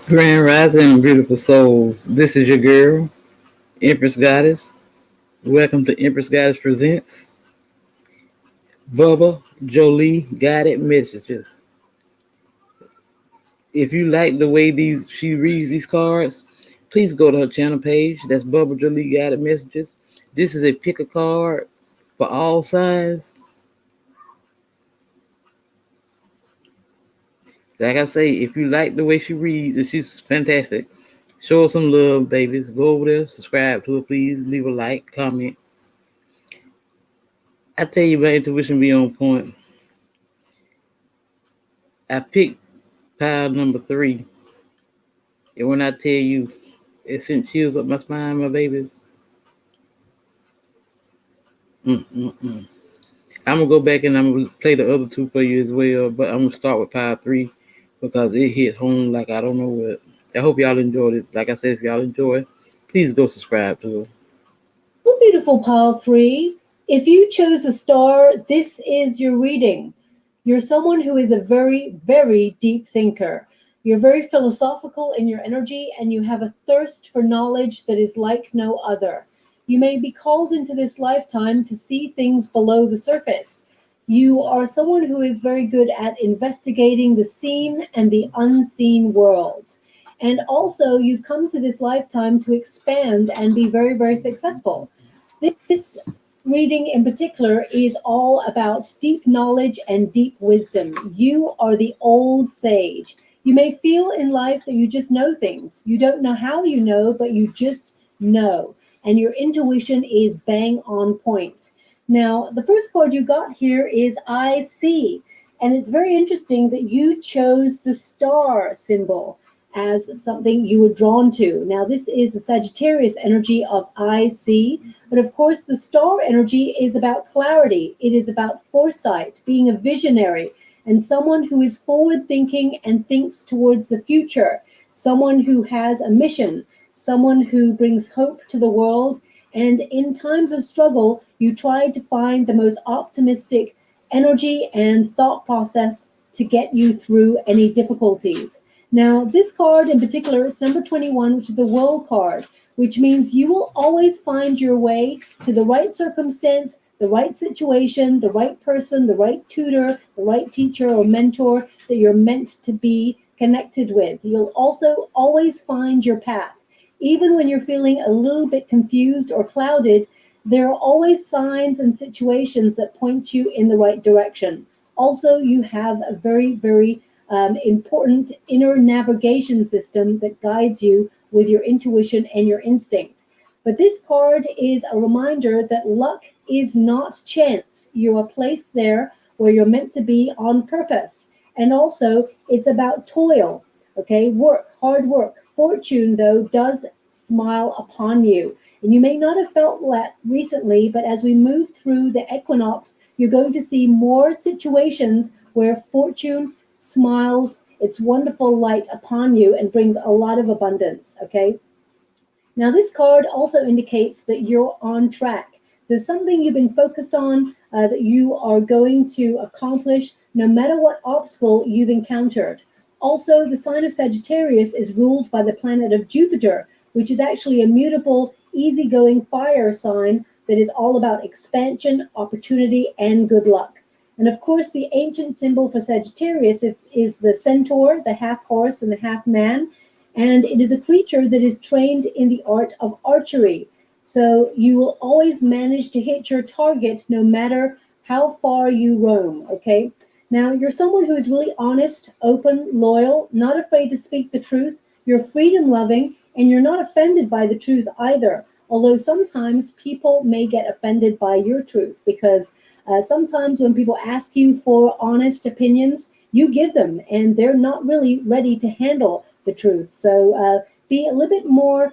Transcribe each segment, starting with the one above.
Grand Rising, beautiful souls. This is your girl, Empress Goddess. Welcome to Empress Goddess Presents Baba Jolie Guided Messages. If you like the way she reads these cards, please go to her channel page. That's Baba Jolie Guided Messages. This is a pick a card for all signs. Like I say, if you like the way she reads, and she's fantastic, show her some love, babies. Go over there, subscribe to her, please. Leave a like, comment. I tell you, my intuition be on point. I picked pile number 3, and when I tell you, it sent chills up my spine, my babies. Mm-mm-mm. I'm gonna go back and I'm gonna play the other 2 for you as well, but I'm gonna start with pile 3 because it hit home like I don't know what. I hope y'all enjoy this. Like I said, if y'all enjoy, please go subscribe to her. Well, beautiful pile three. If you chose a star, this is your reading. You're someone who is a very, very deep thinker. You're very philosophical in your energy and you have a thirst for knowledge that is like no other. You may be called into this lifetime to see things below the surface. You are someone who is very good at investigating the seen and the unseen worlds. And also, you've come to this lifetime to expand and be very, very successful. This reading in particular is all about deep knowledge and deep wisdom. You are the old sage. You may feel in life that you just know things. You don't know how you know, but you just know. And your intuition is bang on point. Now, the first card you got here is I see. And it's very interesting that you chose the star symbol as something you were drawn to. Now, this is the Sagittarius energy of I see, but of course, the star energy is about clarity. It is about foresight, being a visionary, and someone who is forward thinking and thinks towards the future, someone who has a mission, someone who brings hope to the world. And in times of struggle, you try to find the most optimistic energy and thought process to get you through any difficulties. Now, this card in particular is number 21, which is the World card, which means you will always find your way to the right circumstance, the right situation, the right person, the right tutor, the right teacher or mentor that you're meant to be connected with. You'll also always find your path. Even when you're feeling a little bit confused or clouded, there are always signs and situations that point you in the right direction. Also, you have a very, very important inner navigation system that guides you with your intuition and your instinct. But this card is a reminder that luck is not chance. You are placed there where you're meant to be on purpose. And also, it's about toil, okay? Work, hard work. Fortune, though, does smile upon you. And you may not have felt that recently, but as we move through the equinox, you're going to see more situations where fortune smiles its wonderful light upon you and brings a lot of abundance, okay? Now, this card also indicates that you're on track. There's something you've been focused on that you are going to accomplish no matter what obstacle you've encountered. Also, the sign of Sagittarius is ruled by the planet of Jupiter, which is actually a mutable, easygoing fire sign that is all about expansion, opportunity, and good luck. And of course, the ancient symbol for Sagittarius is the centaur, the half horse and the half man. And it is a creature that is trained in the art of archery. So you will always manage to hit your target no matter how far you roam, okay? Now, you're someone who is really honest, open, loyal, not afraid to speak the truth. You're freedom loving, and you're not offended by the truth either. Although sometimes people may get offended by your truth because sometimes when people ask you for honest opinions, you give them, and they're not really ready to handle the truth. So be a little bit more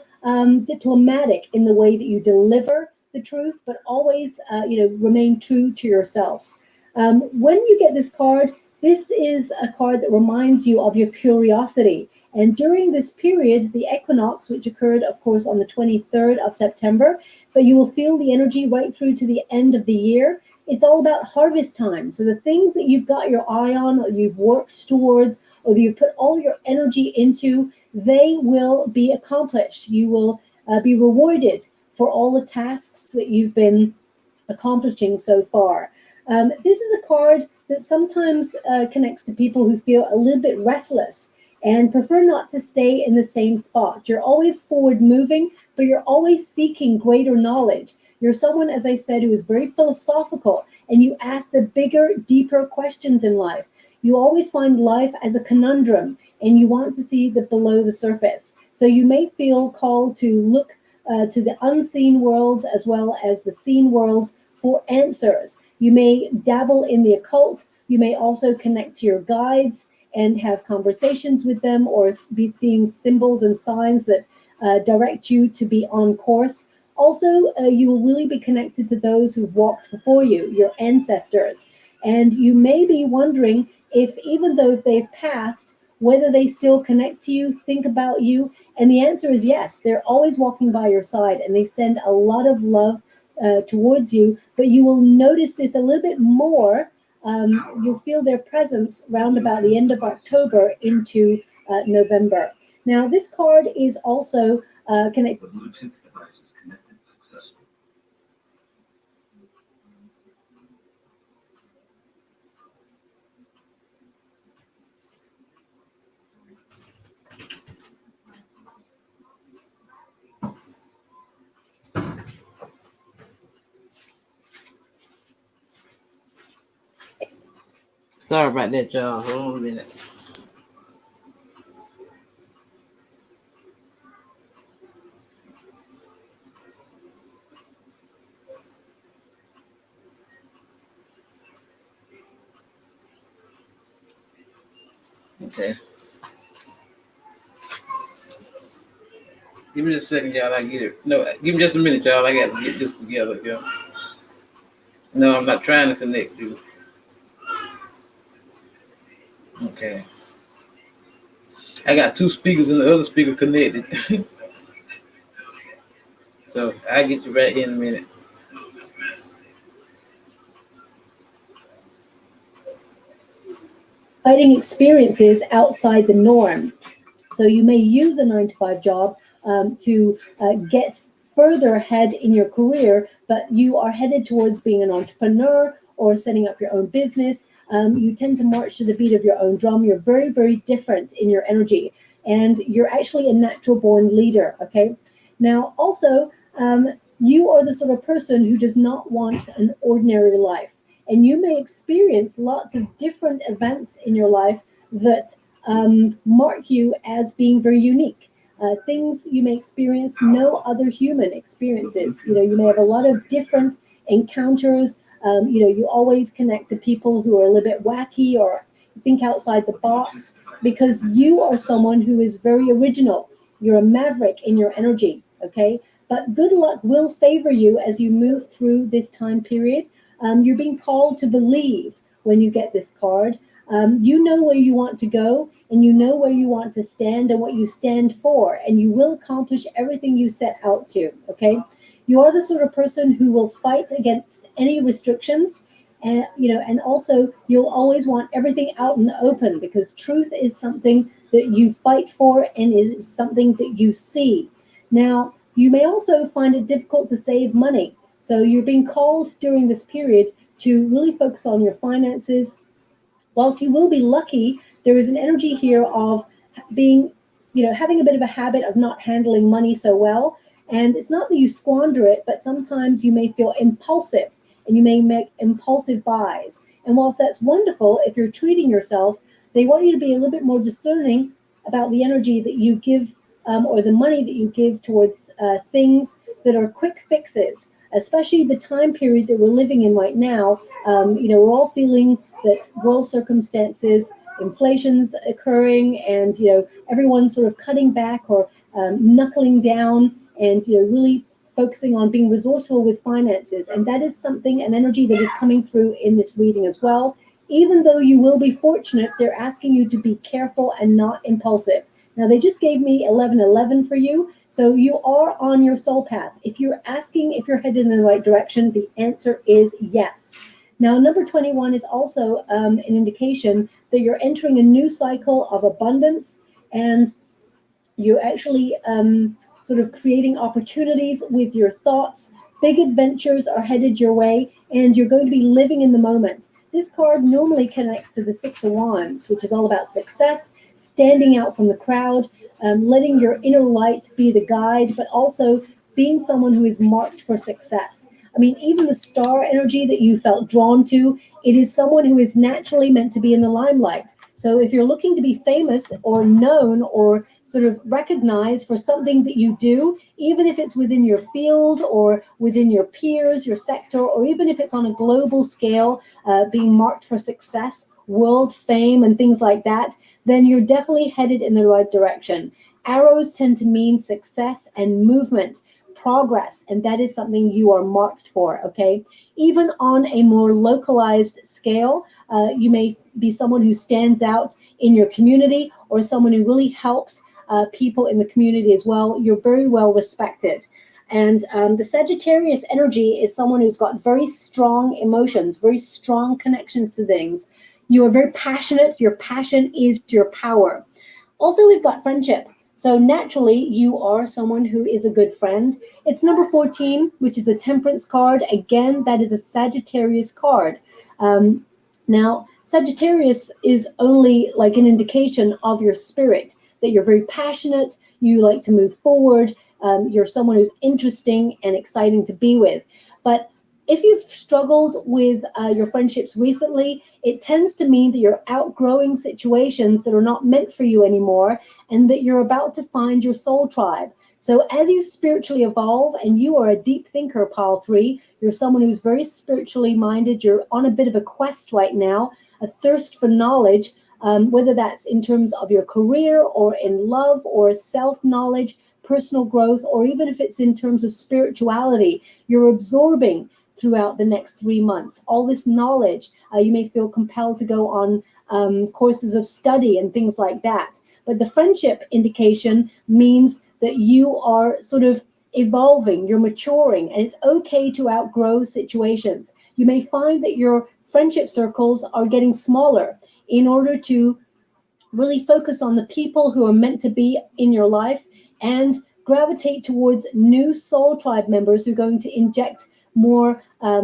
diplomatic in the way that you deliver the truth, but always, remain true to yourself. When you get this card, this is a card that reminds you of your curiosity. And during this period, the equinox, which occurred, of course, on the 23rd of September, but you will feel the energy right through to the end of the year. It's all about harvest time. So the things that you've got your eye on, or you've worked towards, or that you've put all your energy into, they will be accomplished. You will be rewarded for all the tasks that you've been accomplishing so far. This is a card that sometimes connects to people who feel a little bit restless and prefer not to stay in the same spot. You're always forward moving, but you're always seeking greater knowledge. You're someone, as I said, who is very philosophical, and you ask the bigger, deeper questions in life. You always find life as a conundrum, and you want to see the below the surface. So you may feel called to look to the unseen worlds as well as the seen worlds for answers. You may dabble in the occult. You may also connect to your guides and have conversations with them, or be seeing symbols and signs that direct you to be on course. Also, you will really be connected to those who've walked before you, your ancestors. And you may be wondering if, even though if they've passed, whether they still connect to you, think about you. And the answer is yes. They're always walking by your side, and they send a lot of love towards you. But you will notice this a little bit more. You'll feel their presence round about the end of October into November. Now, this card is also connected. Sorry about that, y'all. Hold on a minute. Okay. Give me just a second, y'all. I get it. No, give me just a minute, y'all. I got to get this together, y'all. No, I'm not trying to connect you. Okay. I got two speakers and the other speaker connected. So I'll get you right here in a minute. Exciting experiences outside the norm. So you may use a 9 to 5 job to get further ahead in your career, but you are headed towards being an entrepreneur or setting up your own business. You tend to march to the beat of your own drum. You're very, very different in your energy, and you're actually a natural born leader. Okay. Now, also, you are the sort of person who does not want an ordinary life, and you may experience lots of different events in your life that mark you as being very unique. Things you may experience no other human experiences. You may have a lot of different encounters. You always connect to people who are a little bit wacky or think outside the box, because you are someone who is very original. You're a maverick in your energy, okay? But good luck will favor you as you move through this time period. You're being called to believe when you get this card. You know where you want to go, and you know where you want to stand and what you stand for, and you will accomplish everything you set out to, okay? You are the sort of person who will fight against any restrictions, and also you'll always want everything out in the open, because truth is something that you fight for and is something that you see. Now, you may also find it difficult to save money. So you're being called during this period to really focus on your finances. Whilst you will be lucky, there is an energy here of being, having a bit of a habit of not handling money so well. And it's not that you squander it, but sometimes you may feel impulsive and you may make impulsive buys. And whilst that's wonderful, if you're treating yourself, they want you to be a little bit more discerning about the energy that you give or the money that you give towards things that are quick fixes, especially the time period that we're living in right now. We're all feeling that world circumstances, inflation's occurring, and everyone's sort of cutting back or knuckling down, and really focusing on being resourceful with finances. And that is something, an energy that is coming through in this reading as well. Even though you will be fortunate, they're asking you to be careful and not impulsive. Now, they just gave me 1111 for you. So you are on your soul path. If you're asking if you're headed in the right direction, the answer is yes. Now, number 21 is also an indication that you're entering a new cycle of abundance, and you're actually sort of creating opportunities with your thoughts. Big adventures are headed your way, and you're going to be living in the moment. This card normally connects to the Six of Wands, which is all about success, standing out from the crowd, letting your inner light be the guide, but also being someone who is marked for success. I mean, even the star energy that you felt drawn to, it is someone who is naturally meant to be in the limelight. So if you're looking to be famous or known or sort of recognized for something that you do, even if it's within your field or within your peers, your sector, or even if it's on a global scale, being marked for success, world fame, and things like that, then you're definitely headed in the right direction. Arrows tend to mean success and movement, progress, and that is something you are marked for, okay? Even on a more localized scale, you may be someone who stands out in your community or someone who really helps people in the community as well. You're very well respected. And the Sagittarius energy is someone who's got very strong emotions, very strong connections to things. You are very passionate. Your passion is your power. Also, we've got friendship. So naturally, you are someone who is a good friend. It's number 14, which is the Temperance card. Again, that is a Sagittarius card. Now, Sagittarius is only like an indication of your spirit, that you're very passionate, you like to move forward, you're someone who's interesting and exciting to be with. But if you've struggled with your friendships recently, it tends to mean that you're outgrowing situations that are not meant for you anymore, and that you're about to find your soul tribe. So as you spiritually evolve, and you are a deep thinker, pile 3, you're someone who's very spiritually minded, you're on a bit of a quest right now, a thirst for knowledge, whether that's in terms of your career or in love or self-knowledge, personal growth, or even if it's in terms of spirituality, you're absorbing throughout the next 3 months all this knowledge. You may feel compelled to go on courses of study and things like that. But the friendship indication means that you are sort of evolving, you're maturing, and it's okay to outgrow situations. You may find that your friendship circles are getting smaller in order to really focus on the people who are meant to be in your life and gravitate towards new soul tribe members who are going to inject more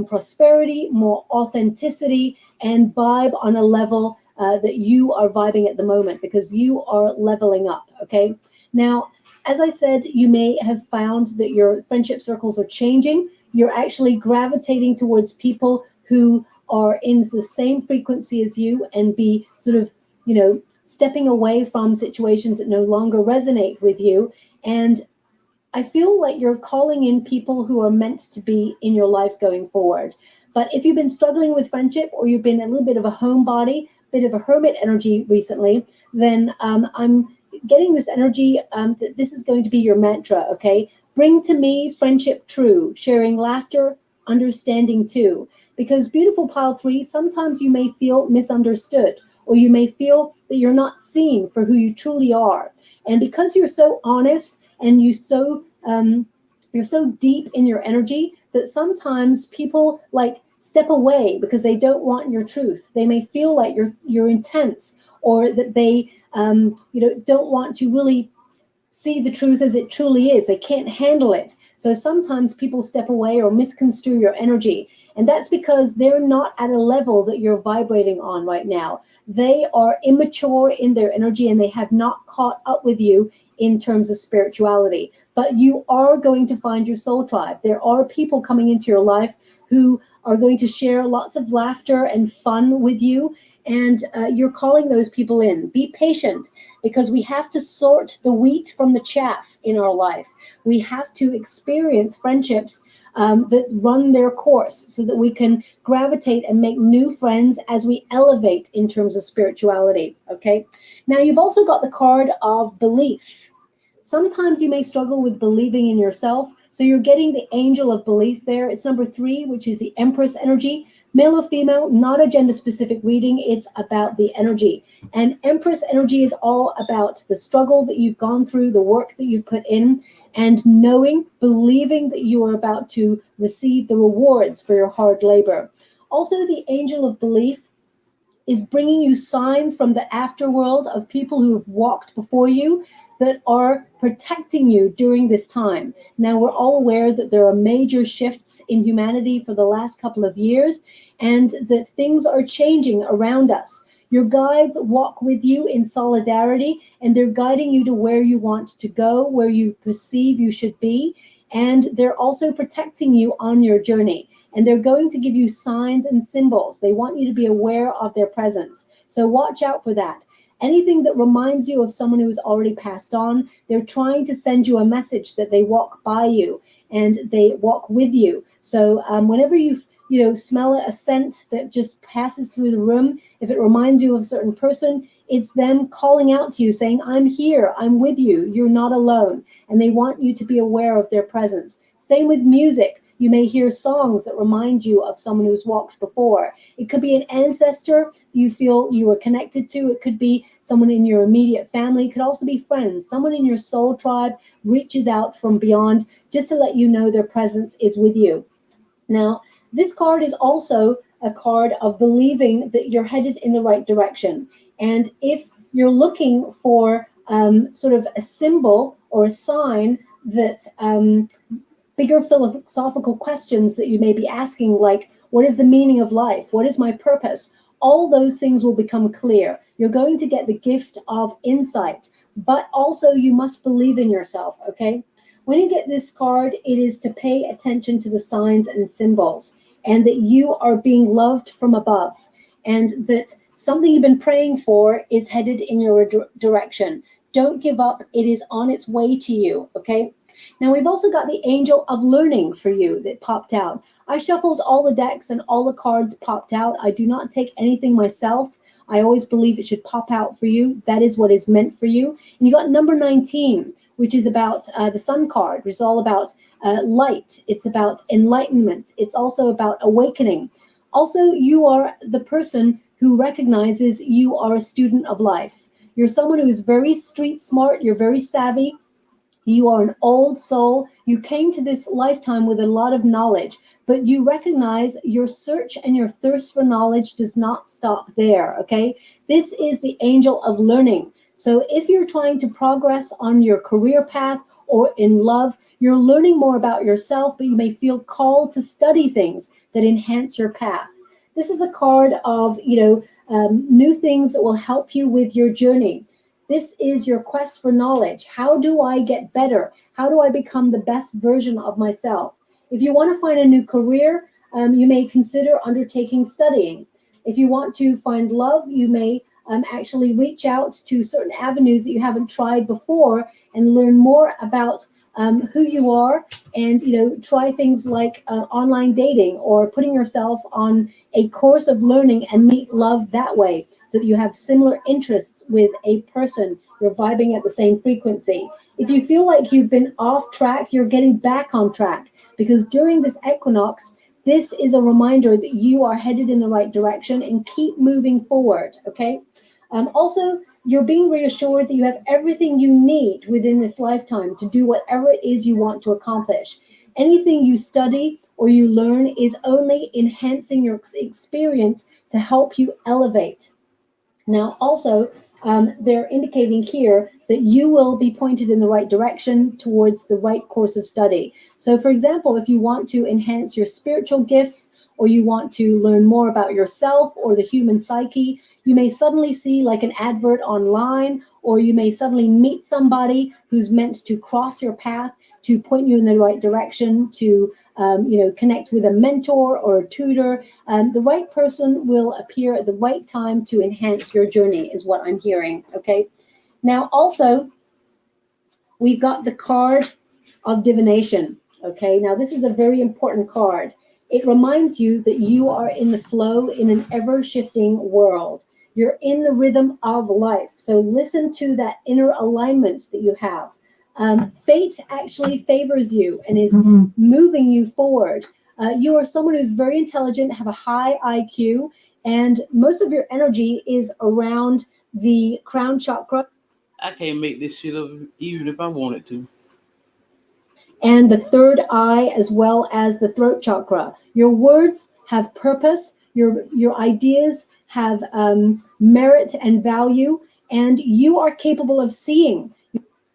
prosperity, more authenticity, and vibe on a level that you are vibing at the moment, because you are leveling up, okay? Now, as I said, you may have found that your friendship circles are changing. You're actually gravitating towards people who are in the same frequency as you, and be sort of, stepping away from situations that no longer resonate with you. And I feel like you're calling in people who are meant to be in your life going forward. But if you've been struggling with friendship, or you've been a little bit of a homebody, bit of a hermit energy recently, then I'm getting this energy that this is going to be your mantra, okay? Bring to me friendship true, sharing laughter, understanding too. Because beautiful pile 3, sometimes you may feel misunderstood, or you may feel that you're not seen for who you truly are. And because you're so honest, and you're so deep in your energy, that sometimes people like step away because they don't want your truth. They may feel like you're intense, or that they don't want to really see the truth as it truly is. They can't handle it. So sometimes people step away or misconstrue your energy. And that's because they're not at a level that you're vibrating on right now. They are immature in their energy, and they have not caught up with you in terms of spirituality. But you are going to find your soul tribe. There are people coming into your life who are going to share lots of laughter and fun with you. And you're calling those people in. Be patient, because we have to sort the wheat from the chaff in our life. We have to experience friendships that run their course, so that we can gravitate and make new friends as we elevate in terms of spirituality, okay? Now, you've also got the card of belief. Sometimes you may struggle with believing in yourself, so you're getting the angel of belief there. It's number 3, which is the Empress energy. Male or female, not a gender-specific reading. It's about the energy. And Empress energy is all about the struggle that you've gone through, the work that you've put in, and knowing, believing that you are about to receive the rewards for your hard labor. Also, the angel of belief is bringing you signs from the afterworld of people who have walked before you that are protecting you during this time. Now, we're all aware that there are major shifts in humanity for the last couple of years and that things are changing around us. Your guides walk with you in solidarity and they're guiding you to where you want to go, where you perceive you should be, and they're also protecting you on your journey. And they're going to give you signs and symbols. They want you to be aware of their presence. So watch out for that. Anything that reminds you of someone who's already passed on, they're trying to send you a message that they walk by you and they walk with you. So whenever you smell a scent that just passes through the room, if it reminds you of a certain person, it's them calling out to you saying, I'm here, I'm with you, you're not alone. And they want you to be aware of their presence. Same with music. You may hear songs that remind you of someone who's walked before. It could be an ancestor you feel you were connected to. It could be someone in your immediate family. It could also be friends. Someone in your soul tribe reaches out from beyond just to let you know their presence is with you. Now, this card is also a card of believing that you're headed in the right direction. And if you're looking for sort of a symbol or a sign that bigger philosophical questions that you may be asking, like, what is the meaning of life? What is my purpose? All those things will become clear. You're going to get the gift of insight, but also you must believe in yourself, okay? When you get this card, it is to pay attention to the signs and symbols, and that you are being loved from above, and that something you've been praying for is headed in your direction. Don't give up. It is on its way to you, okay? Now, we've also got the angel of learning for you that popped out. I shuffled all the decks and all the cards popped out. I do not take anything myself. I always believe it should pop out for you. That is what is meant for you. And you got number 19, which is about the sun card, which is all about light. It's about enlightenment. It's also about awakening. Also, you are the person who recognizes you are a student of life. You're someone who is very street smart. You're very savvy. You are an old soul. You came to this lifetime with a lot of knowledge, but you recognize your search and your thirst for knowledge does not stop there, okay? This is the angel of learning. So if you're trying to progress on your career path or in love, you're learning more about yourself, but you may feel called to study things that enhance your path. This is a card of, new things that will help you with your journey. This is your quest for knowledge. How do I get better? How do I become the best version of myself? If you want to find a new career, you may consider undertaking studying. If you want to find love, you may actually reach out to certain avenues that you haven't tried before and learn more about who you are, and try things like online dating or putting yourself on a course of learning and meet love that way, so that you have similar interests with a person. You're vibing at the same frequency. If you feel like you've been off track, you're getting back on track, because during this equinox, this is a reminder that you are headed in the right direction and keep moving forward, okay? Also, you're being reassured that you have everything you need within this lifetime to do whatever it is you want to accomplish. Anything you study or you learn is only enhancing your experience to help you elevate. Now, also, they're indicating here that you will be pointed in the right direction towards the right course of study. So, for example, if you want to enhance your spiritual gifts, or you want to learn more about yourself or the human psyche, you may suddenly see like an advert online, or you may suddenly meet somebody who's meant to cross your path, to point you in the right direction, to connect with a mentor or a tutor. The right person will appear at the right time to enhance your journey, is what I'm hearing, okay? Now, also, we've got the card of divination, okay? Now, this is a very important card. It reminds you that you are in the flow in an ever-shifting world. You're in the rhythm of life. So listen to that inner alignment that you have. Fate actually favors you and is moving you forward. You are someone who's very intelligent, have a high IQ, and most of your energy is around the crown chakra. I can't make this shit up even if I wanted to. And the third eye, as well as the throat chakra. Your words have purpose. Your ideas have merit and value, and you are capable of seeing.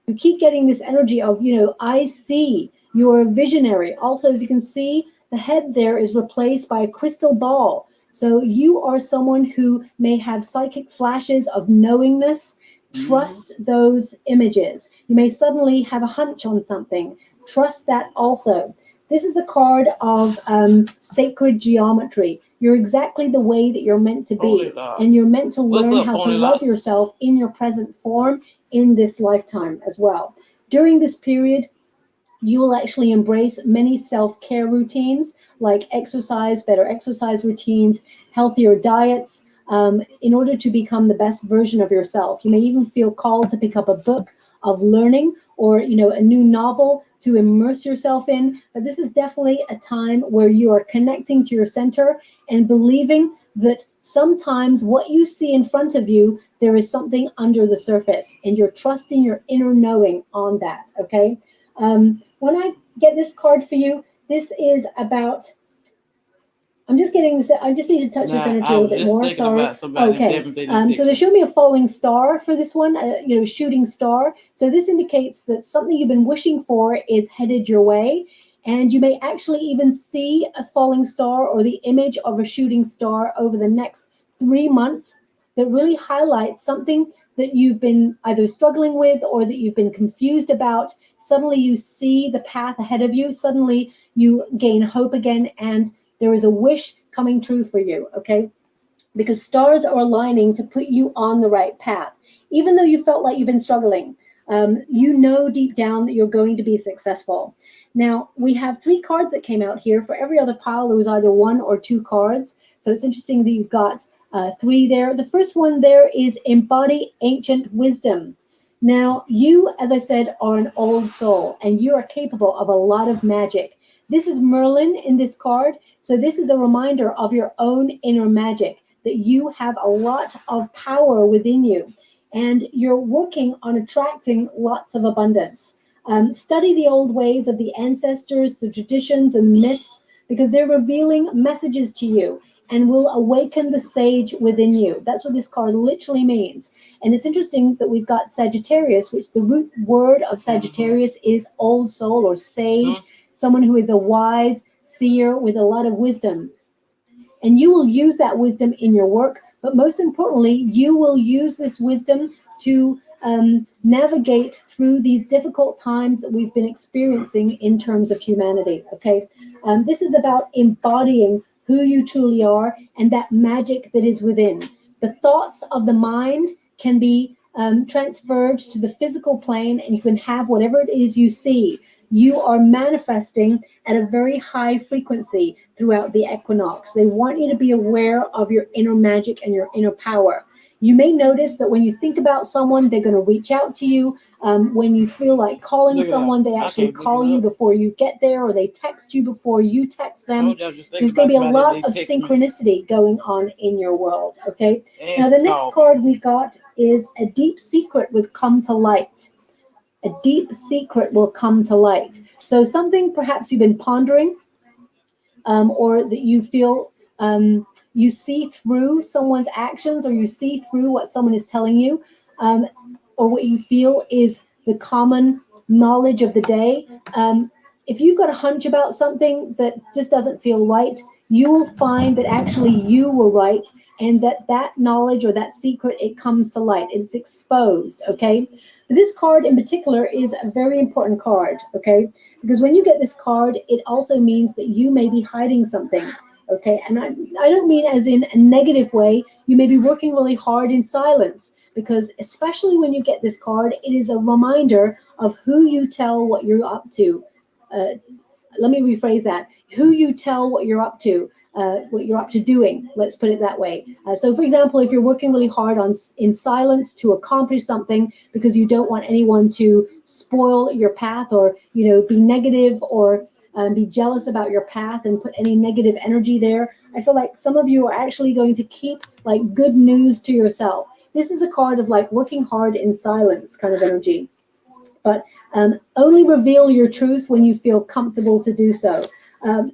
You keep getting this energy of, I see. You're a visionary. Also, as you can see, the head there is replaced by a crystal ball. So you are someone who may have psychic flashes of knowingness. Trust those images. You may suddenly have a hunch on something. Trust that also. This is a card of sacred geometry. You're exactly the way that you're meant to be. And you're meant to learn how to love yourself in your present form in this lifetime as well. During this period, you will actually embrace many self-care routines like exercise, better exercise routines, healthier diets, in order to become the best version of yourself. You may even feel called to pick up a book of learning or a new novel to immerse yourself in. But this is definitely a time where you are connecting to your center and believing that sometimes what you see in front of you, there is something under the surface, and you're trusting your inner knowing on that. Okay. When I get this card for you, this is about. I'm just getting this. I just need to touch this energy a little bit more. Sorry. Okay. So they show me a falling star for this one. Shooting star. So this indicates that something you've been wishing for is headed your way, and you may actually even see a falling star or the image of a shooting star over the next 3 months. That really highlights something that you've been either struggling with or that you've been confused about. Suddenly you see the path ahead of you. Suddenly you gain hope again, and there is a wish coming true for you, okay? Because stars are aligning to put you on the right path. Even though you felt like you've been struggling, you know deep down that you're going to be successful. Now, we have 3 cards that came out here. For every other pile, there was either 1 or 2 cards. So it's interesting that you've got 3 there. The first one there is Embody Ancient Wisdom. Now, you, as I said, are an old soul, and you are capable of a lot of magic. This is Merlin in this card. So this is a reminder of your own inner magic, that you have a lot of power within you, and you're working on attracting lots of abundance. Study the old ways of the ancestors, the traditions and myths, because they're revealing messages to you and will awaken the sage within you. That's what this card literally means. And it's interesting that we've got Sagittarius, which the root word of Sagittarius is old soul or sage, someone who is a wise seer with a lot of wisdom. And you will use that wisdom in your work, but most importantly, you will use this wisdom to navigate through these difficult times that we've been experiencing in terms of humanity, okay? This is about embodying who you truly are and that magic that is within. The thoughts of the mind can be transferred to the physical plane, and you can have whatever it is you see. You are manifesting at a very high frequency throughout the equinox. They want you to be aware of your inner magic and your inner power. You may notice that when you think about someone, they're going to reach out to you. When you feel like calling someone, they actually call you before you get there, or they text you before you text them. There's going to be a lot of synchronicity going on in your world, okay? Now, the next card we got is A Deep Secret Will Come to Light. A deep secret will come to light. So something perhaps you've been pondering, or that you feel you see through someone's actions, or you see through what someone is telling you, or what you feel is the common knowledge of the day. If you've got a hunch about something that just doesn't feel right, you will find that actually you were right, and that knowledge or that secret, it comes to light. It's exposed, okay? But this card in particular is a very important card, okay? Because when you get this card, it also means that you may be hiding something, okay? And I don't mean as in a negative way. You may be working really hard in silence, because especially when you get this card, it is a reminder of who you tell what you're up to. Let me rephrase that. Who you tell what you're up to doing. Let's put it that way. So, for example, if you're working really hard in silence to accomplish something because you don't want anyone to spoil your path, or be negative, or be jealous about your path and put any negative energy there, I feel like some of you are actually going to keep like good news to yourself. This is a card of like working hard in silence kind of energy. But only reveal your truth when you feel comfortable to do so.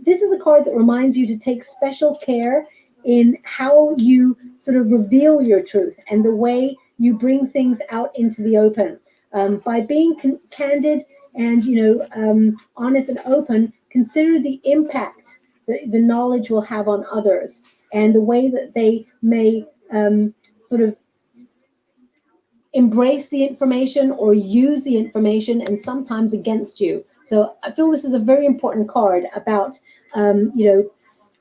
This is a card that reminds you to take special care in how you sort of reveal your truth and the way you bring things out into the open. By being candid and honest and open, consider the impact that the knowledge will have on others and the way that they may sort of embrace the information or use the information, and sometimes against you. So I feel this is a very important card about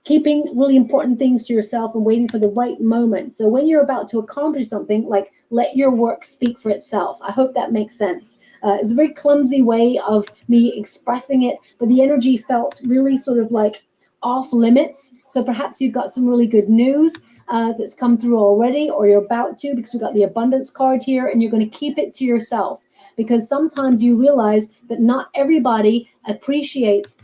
keeping really important things to yourself and waiting for the right moment. So when you're about to accomplish something, like, let your work speak for itself. I hope that makes sense. It was a very clumsy way of me expressing it, but the energy felt really sort of like off limits. So perhaps you've got some really good news that's come through already, or you're about to, because we've got the abundance card here, and you're going to keep it to yourself, because sometimes you realize that not everybody appreciates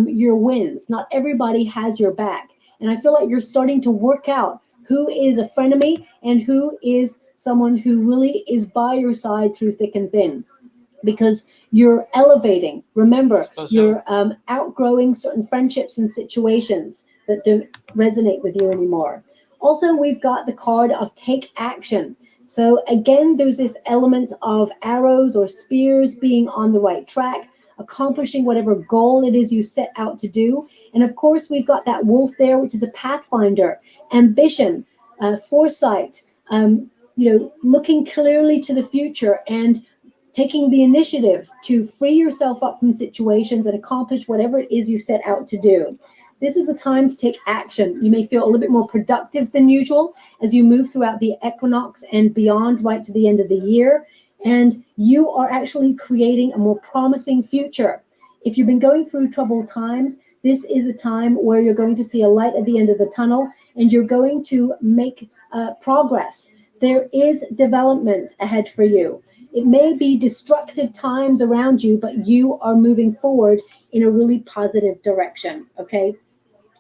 your wins. Not everybody has your back. And I feel like you're starting to work out who is a frenemy and who is someone who really is by your side through thick and thin, because you're elevating. Remember, you're outgrowing certain friendships and situations that don't resonate with you anymore. Also, we've got the card of take action. So again, there's this element of arrows or spears being on the right track, accomplishing whatever goal it is you set out to do. And of course, we've got that wolf there, which is a pathfinder, ambition, foresight, looking clearly to the future and taking the initiative to free yourself up from situations and accomplish whatever it is you set out to do. This is a time to take action. You may feel a little bit more productive than usual as you move throughout the equinox and beyond, right to the end of the year. And you are actually creating a more promising future. If you've been going through troubled times, this is a time where you're going to see a light at the end of the tunnel, and you're going to make progress. There is development ahead for you. It may be destructive times around you, but you are moving forward in a really positive direction, okay?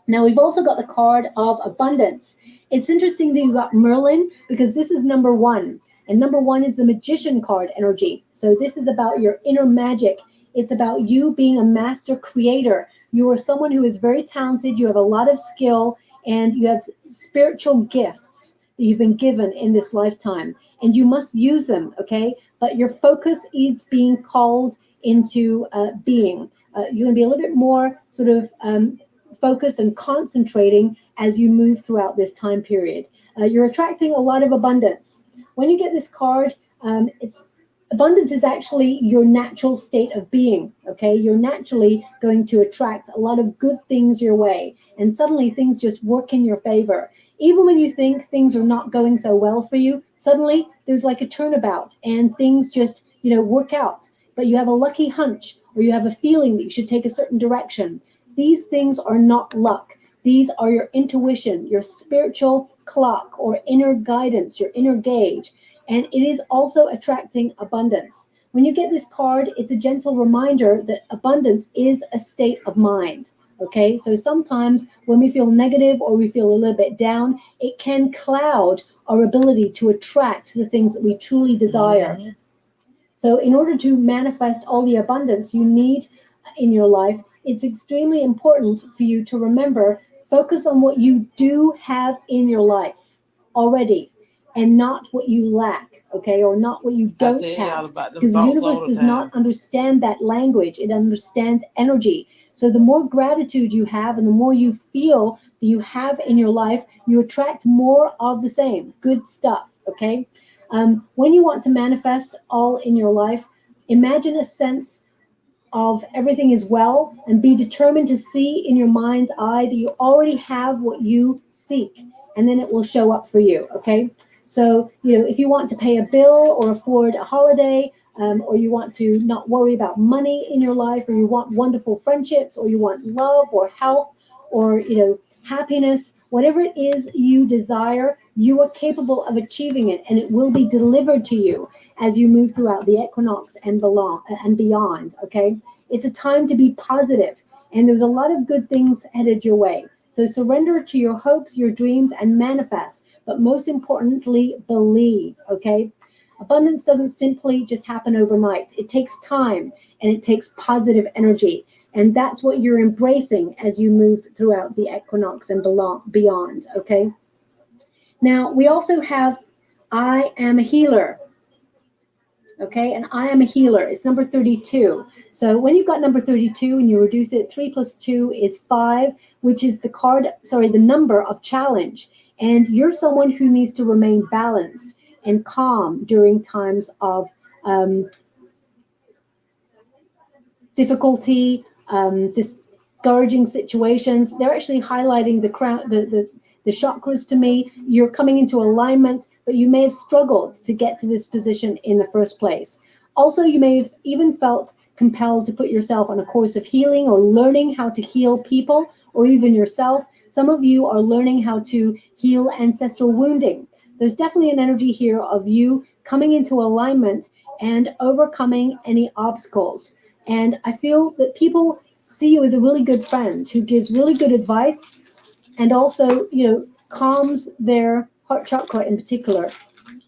Now, we've also got the card of abundance. It's interesting that you got Merlin, because this is number one. And number one is the magician card energy. So this is about your inner magic. It's about you being a master creator. You are someone who is very talented. You have a lot of skill, and you have spiritual gifts that you've been given in this lifetime. And you must use them, okay? But your focus is being called into being. You're going to be a little bit more sort of focused and concentrating as you move throughout this time period. You're attracting a lot of abundance. When you get this card, abundance is actually your natural state of being, okay? You're naturally going to attract a lot of good things your way, and suddenly things just work in your favor. Even when you think things are not going so well for you, suddenly there's like a turnabout and things just, work out. But you have a lucky hunch, or you have a feeling that you should take a certain direction. These things are not luck. These are your intuition, your spiritual clock or inner guidance, your inner gauge. And it is also attracting abundance. When you get this card, it's a gentle reminder that abundance is a state of mind. Okay, so sometimes when we feel negative or we feel a little bit down, it can cloud our ability to attract the things that we truly desire. Mm-hmm. So in order to manifest all the abundance you need in your life, it's extremely important for you to remember, focus on what you do have in your life already and not what you lack, okay, or not what you don't have. Because the universe does not understand that language. It understands energy. So the more gratitude you have and the more you feel that you have in your life, you attract more of the same good stuff, okay? When you want to manifest all in your life, imagine a sense of everything is well, and be determined to see in your mind's eye that you already have what you seek, and then it will show up for you, okay? So, if you want to pay a bill or afford a holiday, or you want to not worry about money in your life, or you want wonderful friendships, or you want love or health or, happiness, whatever it is you desire, you are capable of achieving it, and it will be delivered to you as you move throughout the equinox and beyond, okay? It's a time to be positive, and there's a lot of good things headed your way. So surrender to your hopes, your dreams, and manifest, but most importantly, believe, okay? Abundance doesn't simply just happen overnight. It takes time, and it takes positive energy. And that's what you're embracing as you move throughout the equinox and beyond. Okay. Now, we also have I am a healer. Okay, and I am a healer. It's number 32. So when you've got number 32 and you reduce it, 3 plus 2 is 5, which is the number of challenge. And you're someone who needs to remain balanced and calm during times of difficulty, discouraging situations. They're actually highlighting the chakras to me. You're coming into alignment, but you may have struggled to get to this position in the first place. Also, you may have even felt compelled to put yourself on a course of healing or learning how to heal people or even yourself. Some of you are learning how to heal ancestral wounding. There's definitely an energy here of you coming into alignment and overcoming any obstacles. And I feel that people see you as a really good friend who gives really good advice and also, calms their heart chakra in particular.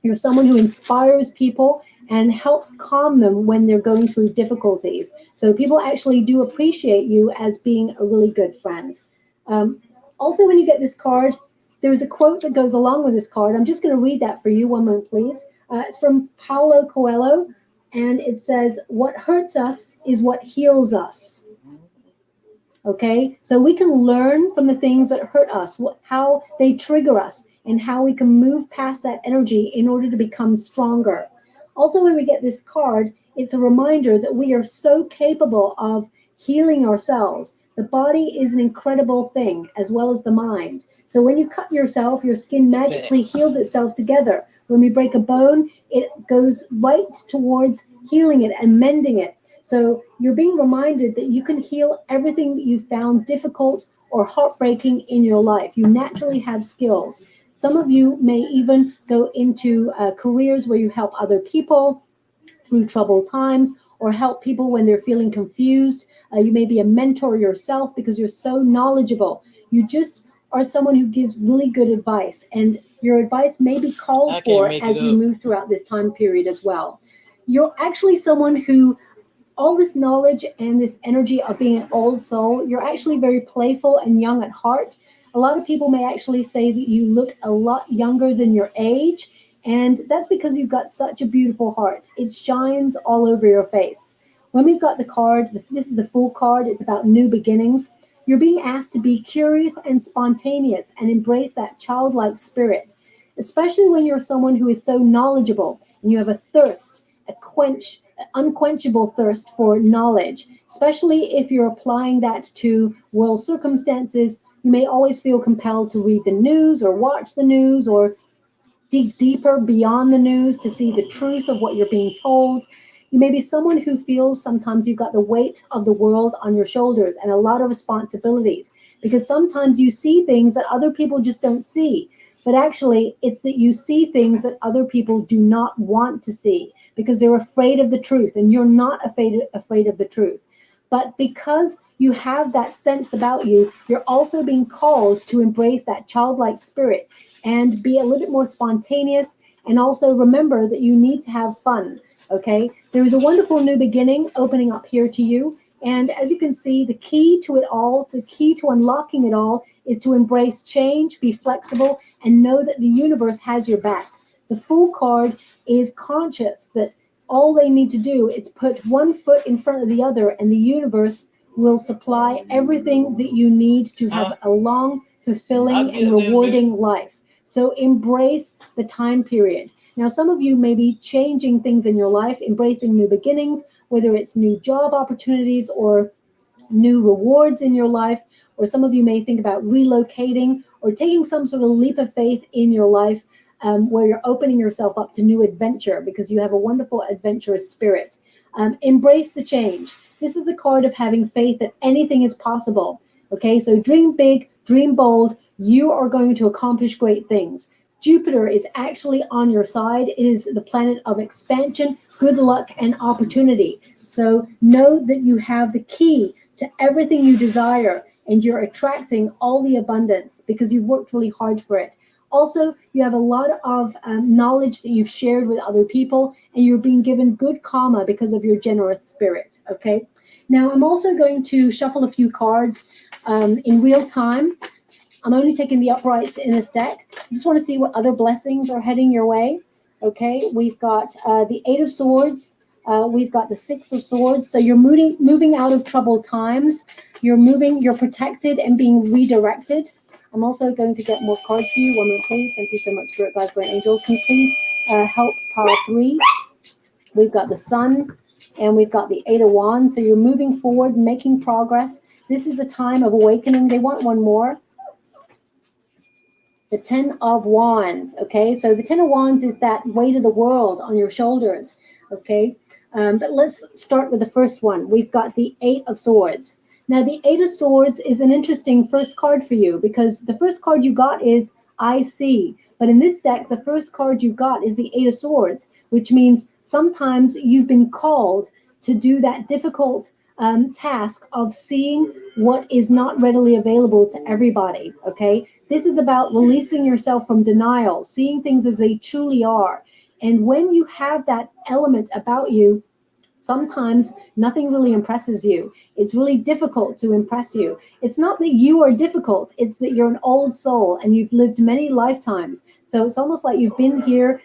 You're someone who inspires people and helps calm them when they're going through difficulties. So people actually do appreciate you as being a really good friend. Also, when you get this card, there's a quote that goes along with this card. I'm just going to read that for you. One moment, please. It's from Paulo Coelho, and it says, "What hurts us is what heals us." Okay, so we can learn from the things that hurt us, how they trigger us, and how we can move past that energy in order to become stronger. Also, when we get this card, it's a reminder that we are so capable of healing ourselves. The body is an incredible thing, as well as the mind. So when you cut yourself, your skin magically heals itself together. When we break a bone, it goes right towards healing it and mending it. So you're being reminded that you can heal everything that you found difficult or heartbreaking in your life. You naturally have skills. Some of you may even go into careers where you help other people through troubled times or help people when they're feeling confused. You may be a mentor yourself because you're so knowledgeable. You just are someone who gives really good advice, and your advice may be called for as you move throughout this time period as well. You're actually someone who all this knowledge and this energy of being an old soul, you're actually very playful and young at heart. A lot of people may actually say that you look a lot younger than your age, and that's because you've got such a beautiful heart. It shines all over your face. When we've got the card, this is the full card, it's about new beginnings. You're being asked to be curious and spontaneous and embrace that childlike spirit, especially when you're someone who is so knowledgeable and you have a thirst, unquenchable thirst for knowledge, especially if you're applying that to world circumstances. You may always feel compelled to read the news or watch the news or dig deeper beyond the news to see the truth of what you're being told. You may be someone who feels sometimes you've got the weight of the world on your shoulders and a lot of responsibilities, because sometimes you see things that other people just don't see. But actually, it's that you see things that other people do not want to see because they're afraid of the truth, and you're not afraid of the truth. But because you have that sense about you, you're also being called to embrace that childlike spirit and be a little bit more spontaneous, and also remember that you need to have fun, okay? There is a wonderful new beginning opening up here to you. And as you can see, the key to it all, the key to unlocking it all is to embrace change, be flexible, and know that the universe has your back. The Fool card is conscious that all they need to do is put one foot in front of the other, and the universe will supply everything that you need to have a long, fulfilling, and rewarding life. So embrace the time period. Now, some of you may be changing things in your life, embracing new beginnings, whether it's new job opportunities or new rewards in your life, or some of you may think about relocating or taking some sort of leap of faith in your life, where you're opening yourself up to new adventure because you have a wonderful adventurous spirit. Embrace the change. This is a card of having faith that anything is possible. Okay, so dream big, dream bold. You are going to accomplish great things. Jupiter is actually on your side. It is the planet of expansion, good luck, and opportunity. So know that you have the key to everything you desire, and you're attracting all the abundance because you've worked really hard for it. Also, you have a lot of knowledge that you've shared with other people, and you're being given good karma because of your generous spirit. Okay. Now, I'm also going to shuffle a few cards in real time. I'm only taking the uprights in this deck. I just want to see what other blessings are heading your way. Okay, we've got the Eight of Swords. We've got the Six of Swords. So you're moving out of troubled times. You're protected and being redirected. I'm also going to get more cards for you. One minute, please. Thank you so much, Spirit Guides, Great Angels. Can you please help pile 3? We've got the Sun, and we've got the Eight of Wands. So you're moving forward, making progress. This is a time of awakening. They want one more. The Ten of Wands. Okay, so the Ten of Wands is that weight of the world on your shoulders. Okay, but let's start with the first one. We've got the Eight of Swords. Now, the Eight of Swords is an interesting first card for you because the first card you got is I see. But in this deck, the first card you got is the Eight of Swords, which means sometimes you've been called to do that difficult task of seeing what is not readily available to everybody. Okay, this is about releasing yourself from denial, seeing things as they truly are. And when you have that element about you, sometimes nothing really impresses you. It's really difficult to impress you. It's not that you are difficult, it's that you're an old soul and you've lived many lifetimes. So it's almost like you've been here,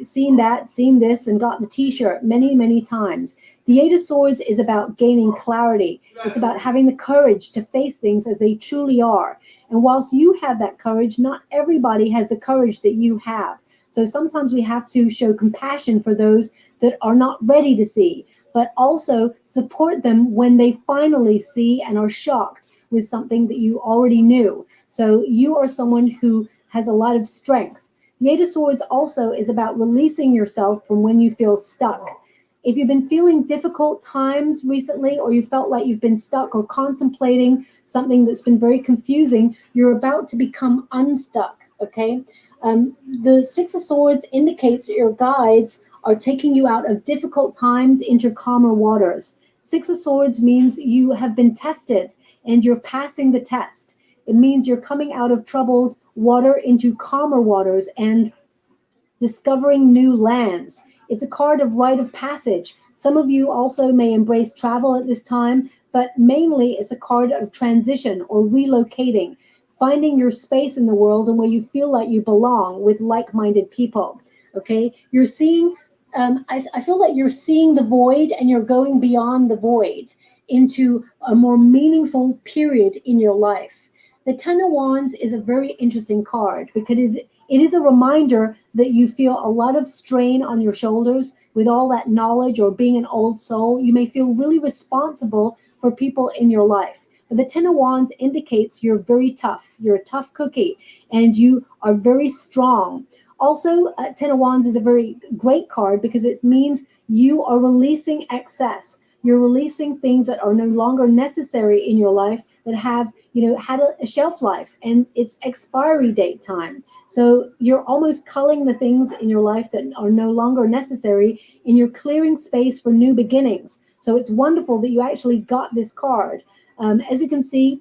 seen that, seen this, and got the t-shirt many, many times. The Eight of Swords is about gaining clarity. It's about having the courage to face things as they truly are. And whilst you have that courage, not everybody has the courage that you have. So sometimes we have to show compassion for those that are not ready to see, but also support them when they finally see and are shocked with something that you already knew. So you are someone who has a lot of strength. The Eight of Swords also is about releasing yourself from when you feel stuck. If you've been feeling difficult times recently, or you felt like you've been stuck or contemplating something that's been very confusing, you're about to become unstuck. Okay. The Six of Swords indicates that your guides are taking you out of difficult times into calmer waters. Six of Swords means you have been tested and you're passing the test. It means you're coming out of troubled water into calmer waters and discovering new lands. It's a card of rite of passage. Some of you also may embrace travel at this time, but mainly it's a card of transition or relocating, finding your space in the world and where you feel like you belong with like-minded people. Okay, you're seeing, I feel like you're seeing the void and you're going beyond the void into a more meaningful period in your life. The Ten of Wands is a very interesting card because it is a reminder that you feel a lot of strain on your shoulders with all that knowledge or being an old soul. You may feel really responsible for people in your life. But the Ten of Wands indicates you're very tough. You're a tough cookie and you are very strong. Also, Ten of Wands is a very great card because it means you are releasing excess. You're releasing things that are no longer necessary in your life that have, had a shelf life and it's expiry date time. So you're almost culling the things in your life that are no longer necessary and you're clearing space for new beginnings. So it's wonderful that you actually got this card. As you can see,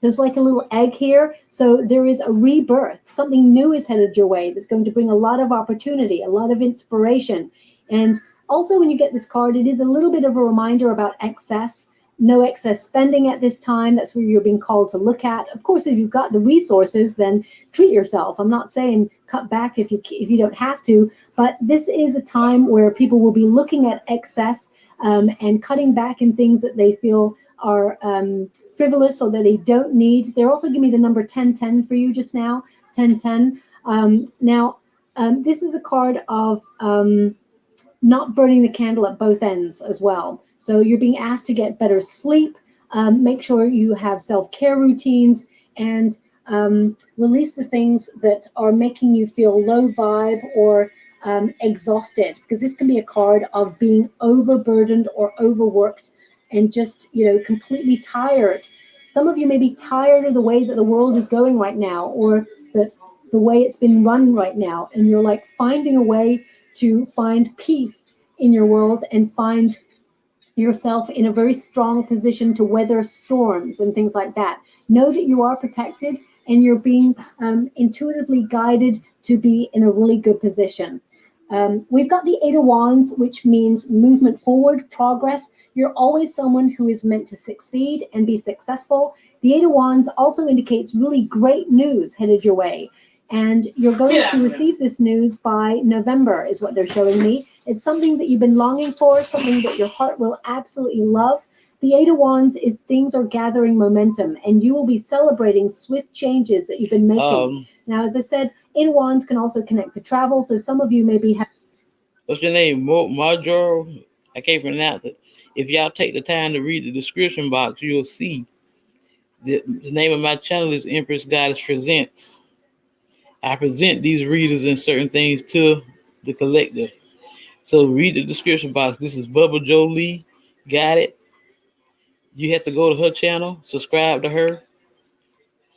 there's like a little egg here. So there is a rebirth. Something new is headed your way that's going to bring a lot of opportunity, a lot of inspiration. And also when you get this card, it is a little bit of a reminder about excess. No excess spending at this time. That's where you're being called to look at. Of course, if you've got the resources, then treat yourself. I'm not saying cut back if you don't have to, but this is a time where people will be looking at excess and cutting back in things that they feel are frivolous or that they don't need. They're also giving me the number 1010 for you just now, 1010. This is a card of not burning the candle at both ends as well. So you're being asked to get better sleep, make sure you have self-care routines, and release the things that are making you feel low vibe or exhausted, because this can be a card of being overburdened or overworked and just, completely tired. Some of you may be tired of the way that the world is going right now, or that the way it's been run right now, and you're like finding a way to find peace in your world and find yourself in a very strong position to weather storms and things like that. Know that you are protected and you're being intuitively guided to be in a really good position. We've got the Eight of Wands, which means movement forward, progress. You're always someone who is meant to succeed and be successful. The Eight of Wands also indicates really great news headed your way. And you're going to receive this news by November, is what they're showing me. It's something that you've been longing for, something that your heart will absolutely love. The Eight of Wands is things are gathering momentum, and you will be celebrating swift changes that you've been making. Now, as I said, Eight of Wands can also connect to travel, so some of you may be What's your name? Marjor? I can't pronounce it. If y'all take the time to read the description box, you'll see the name of my channel is Empress Goddess Presents. I present these readers and certain things to the collective. So read the description box. This is Baba Jolie. Got it? You have to go to her channel, subscribe to her,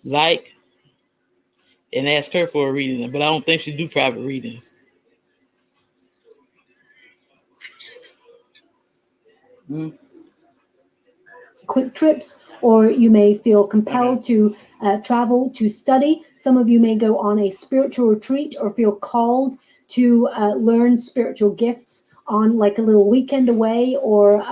like, and ask her for a reading. But I don't think she do private readings. quick trips, or you may feel compelled to travel to study. Some of you may go on a spiritual retreat or feel called to learn spiritual gifts on like a little weekend away, or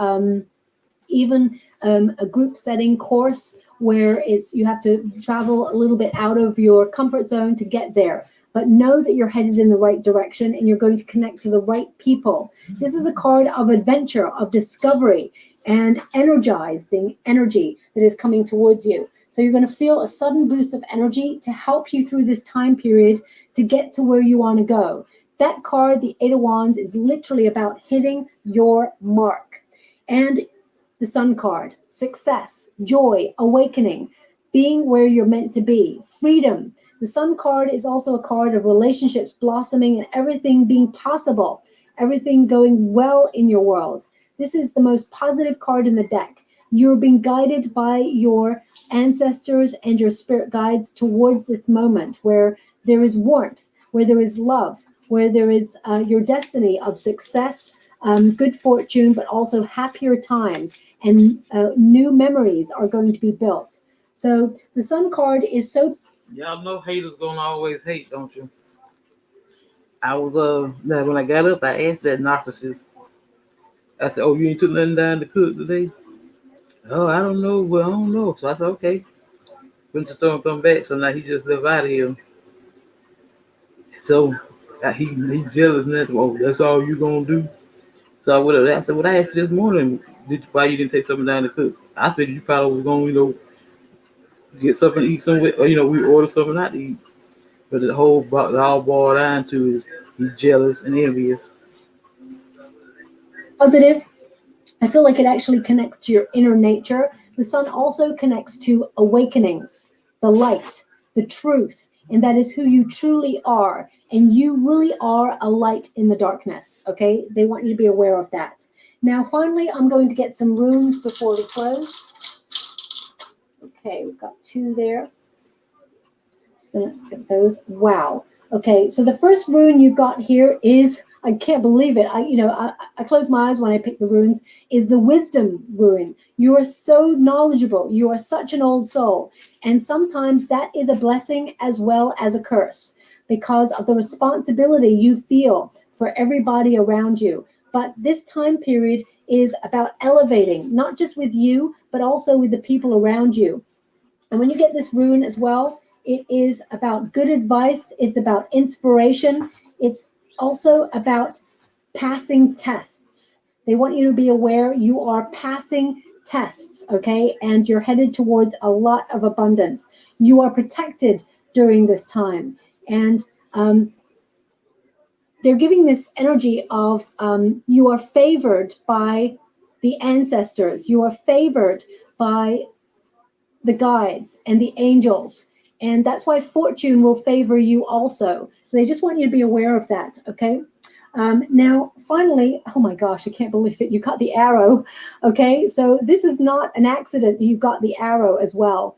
even a group setting course where it's you have to travel a little bit out of your comfort zone to get there. But know that you're headed in the right direction and you're going to connect to the right people. This is a card of adventure, of discovery, and energizing energy that is coming towards you. So you're going to feel a sudden boost of energy to help you through this time period to get to where you want to go. That card, the Eight of Wands, is literally about hitting your mark. And the Sun card, success, joy, awakening, being where you're meant to be, freedom. The Sun card is also a card of relationships blossoming and everything being possible, everything going well in your world. This is the most positive card in the deck. You're being guided by your ancestors and your spirit guides towards this moment where there is warmth, where there is love, where there is your destiny of success, good fortune, but also happier times, and new memories are going to be built. So the Sun card is so. Y'all know haters gonna always hate, don't you? I was when I got up, I asked that narcissist. I said, "Oh, you ain't took nothing down to cook today?" Oh, I don't know. Well, I don't know. So I said, "Okay." Went to store and come back. So now he just left out of here. So he jealous and that's oh, that's all you gonna do. So I would have. I said, "What I asked you this morning? Why you didn't take something down to cook?" I figured you probably was gonna, get something to eat somewhere, or we order something out to eat. But the whole it all boiled down to is he's jealous and envious. Positive. I feel like it actually connects to your inner nature. The Sun also connects to awakenings, the light, the truth, and that is who you truly are. And you really are a light in the darkness, okay? They want you to be aware of that. Now, finally, I'm going to get some runes before we close. Okay, we've got two there. Just gonna get those. Wow. Okay, so the first rune you've got here is, I can't believe it. I close my eyes when I pick the runes, is the wisdom rune. You are so knowledgeable. You are such an old soul. And sometimes that is a blessing as well as a curse because of the responsibility you feel for everybody around you. But this time period is about elevating, not just with you, but also with the people around you. And when you get this rune as well, it is about good advice. It's about inspiration. It's also about passing tests. They want you to be aware you are passing tests, okay? And you're headed towards a lot of abundance. You are protected during this time. And they're giving this energy of you are favored by the ancestors. You are favored by the guides and the angels. And that's why fortune will favor you also. So they just want you to be aware of that, okay? Now, finally, oh my gosh, I can't believe it. You got the arrow, okay? So this is not an accident. You got the arrow as well.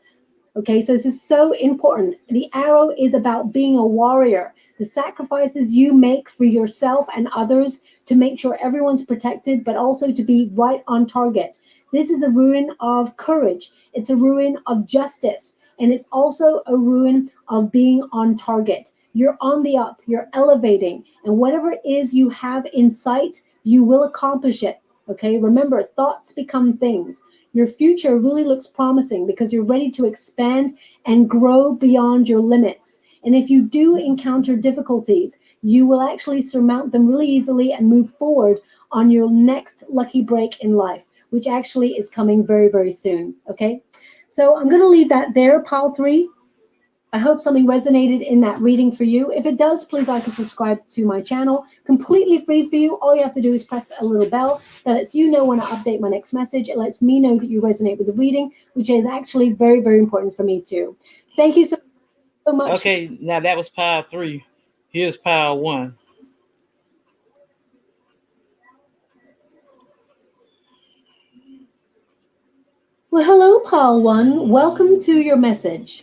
Okay, so this is so important. The arrow is about being a warrior. The sacrifices you make for yourself and others to make sure everyone's protected, but also to be right on target. This is a rune of courage. It's a rune of justice. And it's also a ruin of being on target. You're on the up, you're elevating, and whatever it is you have in sight, you will accomplish it. Okay, remember, thoughts become things. Your future really looks promising because you're ready to expand and grow beyond your limits. And if you do encounter difficulties, you will actually surmount them really easily and move forward on your next lucky break in life, which actually is coming very, very soon. Okay, so I'm going to leave that there, pile three. I hope something resonated in that reading for you. If it does, please like and subscribe to my channel. Completely free for you. All you have to do is press a little bell that lets you know when I update my next message. It lets me know that you resonate with the reading, which is actually very, very important for me too. Thank you so much. Okay, now that was pile 3. Here's pile 1. Well, hello, pile one. Welcome to your message.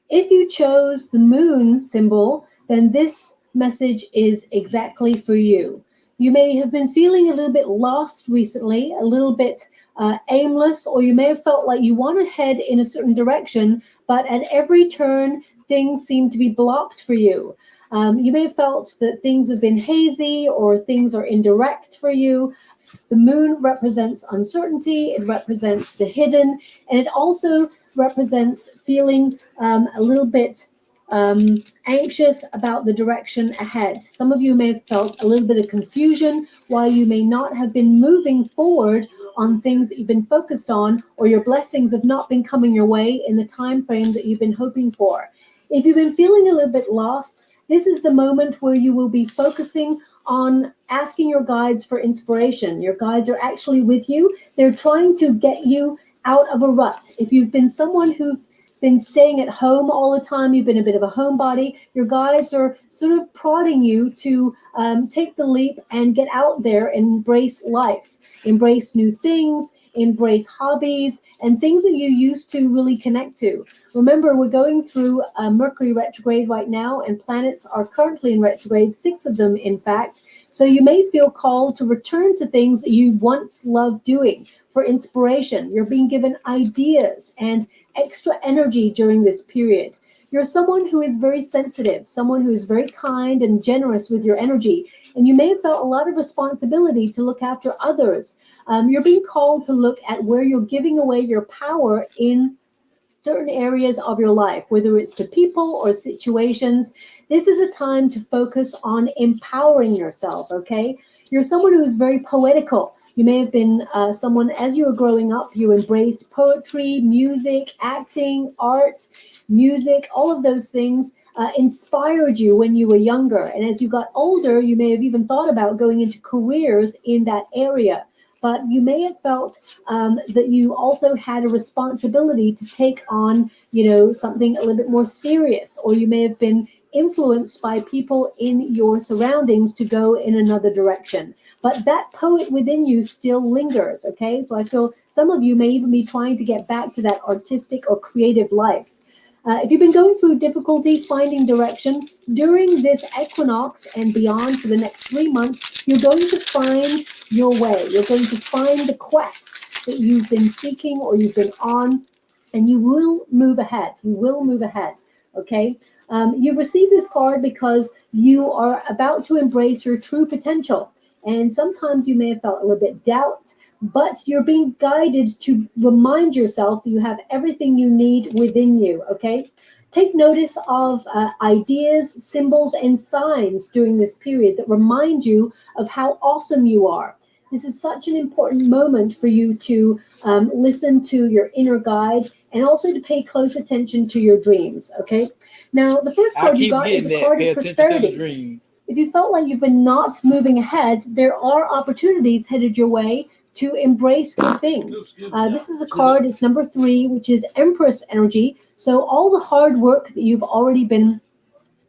If you chose the moon symbol, then this message is exactly for you. You may have been feeling a little bit lost recently, a little bit aimless, or you may have felt like you want to head in a certain direction, but at every turn, things seem to be blocked for you. You may have felt that things have been hazy or things are indirect for you. The moon represents uncertainty, it represents the hidden, and it also represents feeling a little bit anxious about the direction ahead. Some of you may have felt a little bit of confusion while you may not have been moving forward on things that you've been focused on, or your blessings have not been coming your way in the time frame that you've been hoping for. If you've been feeling a little bit lost, this is the moment where you will be focusing on asking your guides for inspiration. Your guides are actually with you. They're trying to get you out of a rut. If you've been someone who's been staying at home all the time, you've been a bit of a homebody, your guides are sort of prodding you to take the leap and get out there and embrace life, embrace new things, embrace hobbies and things that you used to really connect to. Remember, we're going through a Mercury retrograde right now, and planets are currently in retrograde, 6 of them, in fact. So you may feel called to return to things that you once loved doing for inspiration. You're being given ideas and extra energy during this period. You're someone who is very sensitive, someone who is very kind and generous with your energy, and you may have felt a lot of responsibility to look after others. You're being called to look at where you're giving away your power in certain areas of your life, whether it's to people or situations. This is a time to focus on empowering yourself, okay? You're someone who is very poetical. You may have been someone, as you were growing up, you embraced poetry, music, acting, art, music, all of those things inspired you when you were younger. And as you got older, you may have even thought about going into careers in that area. But you may have felt that you also had a responsibility to take on, something a little bit more serious, or you may have been influenced by people in your surroundings to go in another direction. But that poet within you still lingers, okay? So I feel some of you may even be trying to get back to that artistic or creative life. If you've been going through difficulty finding direction during this equinox and beyond for the next 3 months, you're going to find your way. You're going to find the quest that you've been seeking or you've been on, and you will move ahead. You will move ahead, okay? You've received this card because you are about to embrace your true potential. And sometimes you may have felt a little bit doubt, but you're being guided to remind yourself that you have everything you need within you, okay? Take notice of ideas, symbols, and signs during this period that remind you of how awesome you are. This is such an important moment for you to listen to your inner guide and also to pay close attention to your dreams, okay? Now, the first card you got is a card of prosperity. If you felt like you've been not moving ahead, there are opportunities headed your way to embrace good things. This is a card, it's number 3, which is Empress energy. So all the hard work that you've already been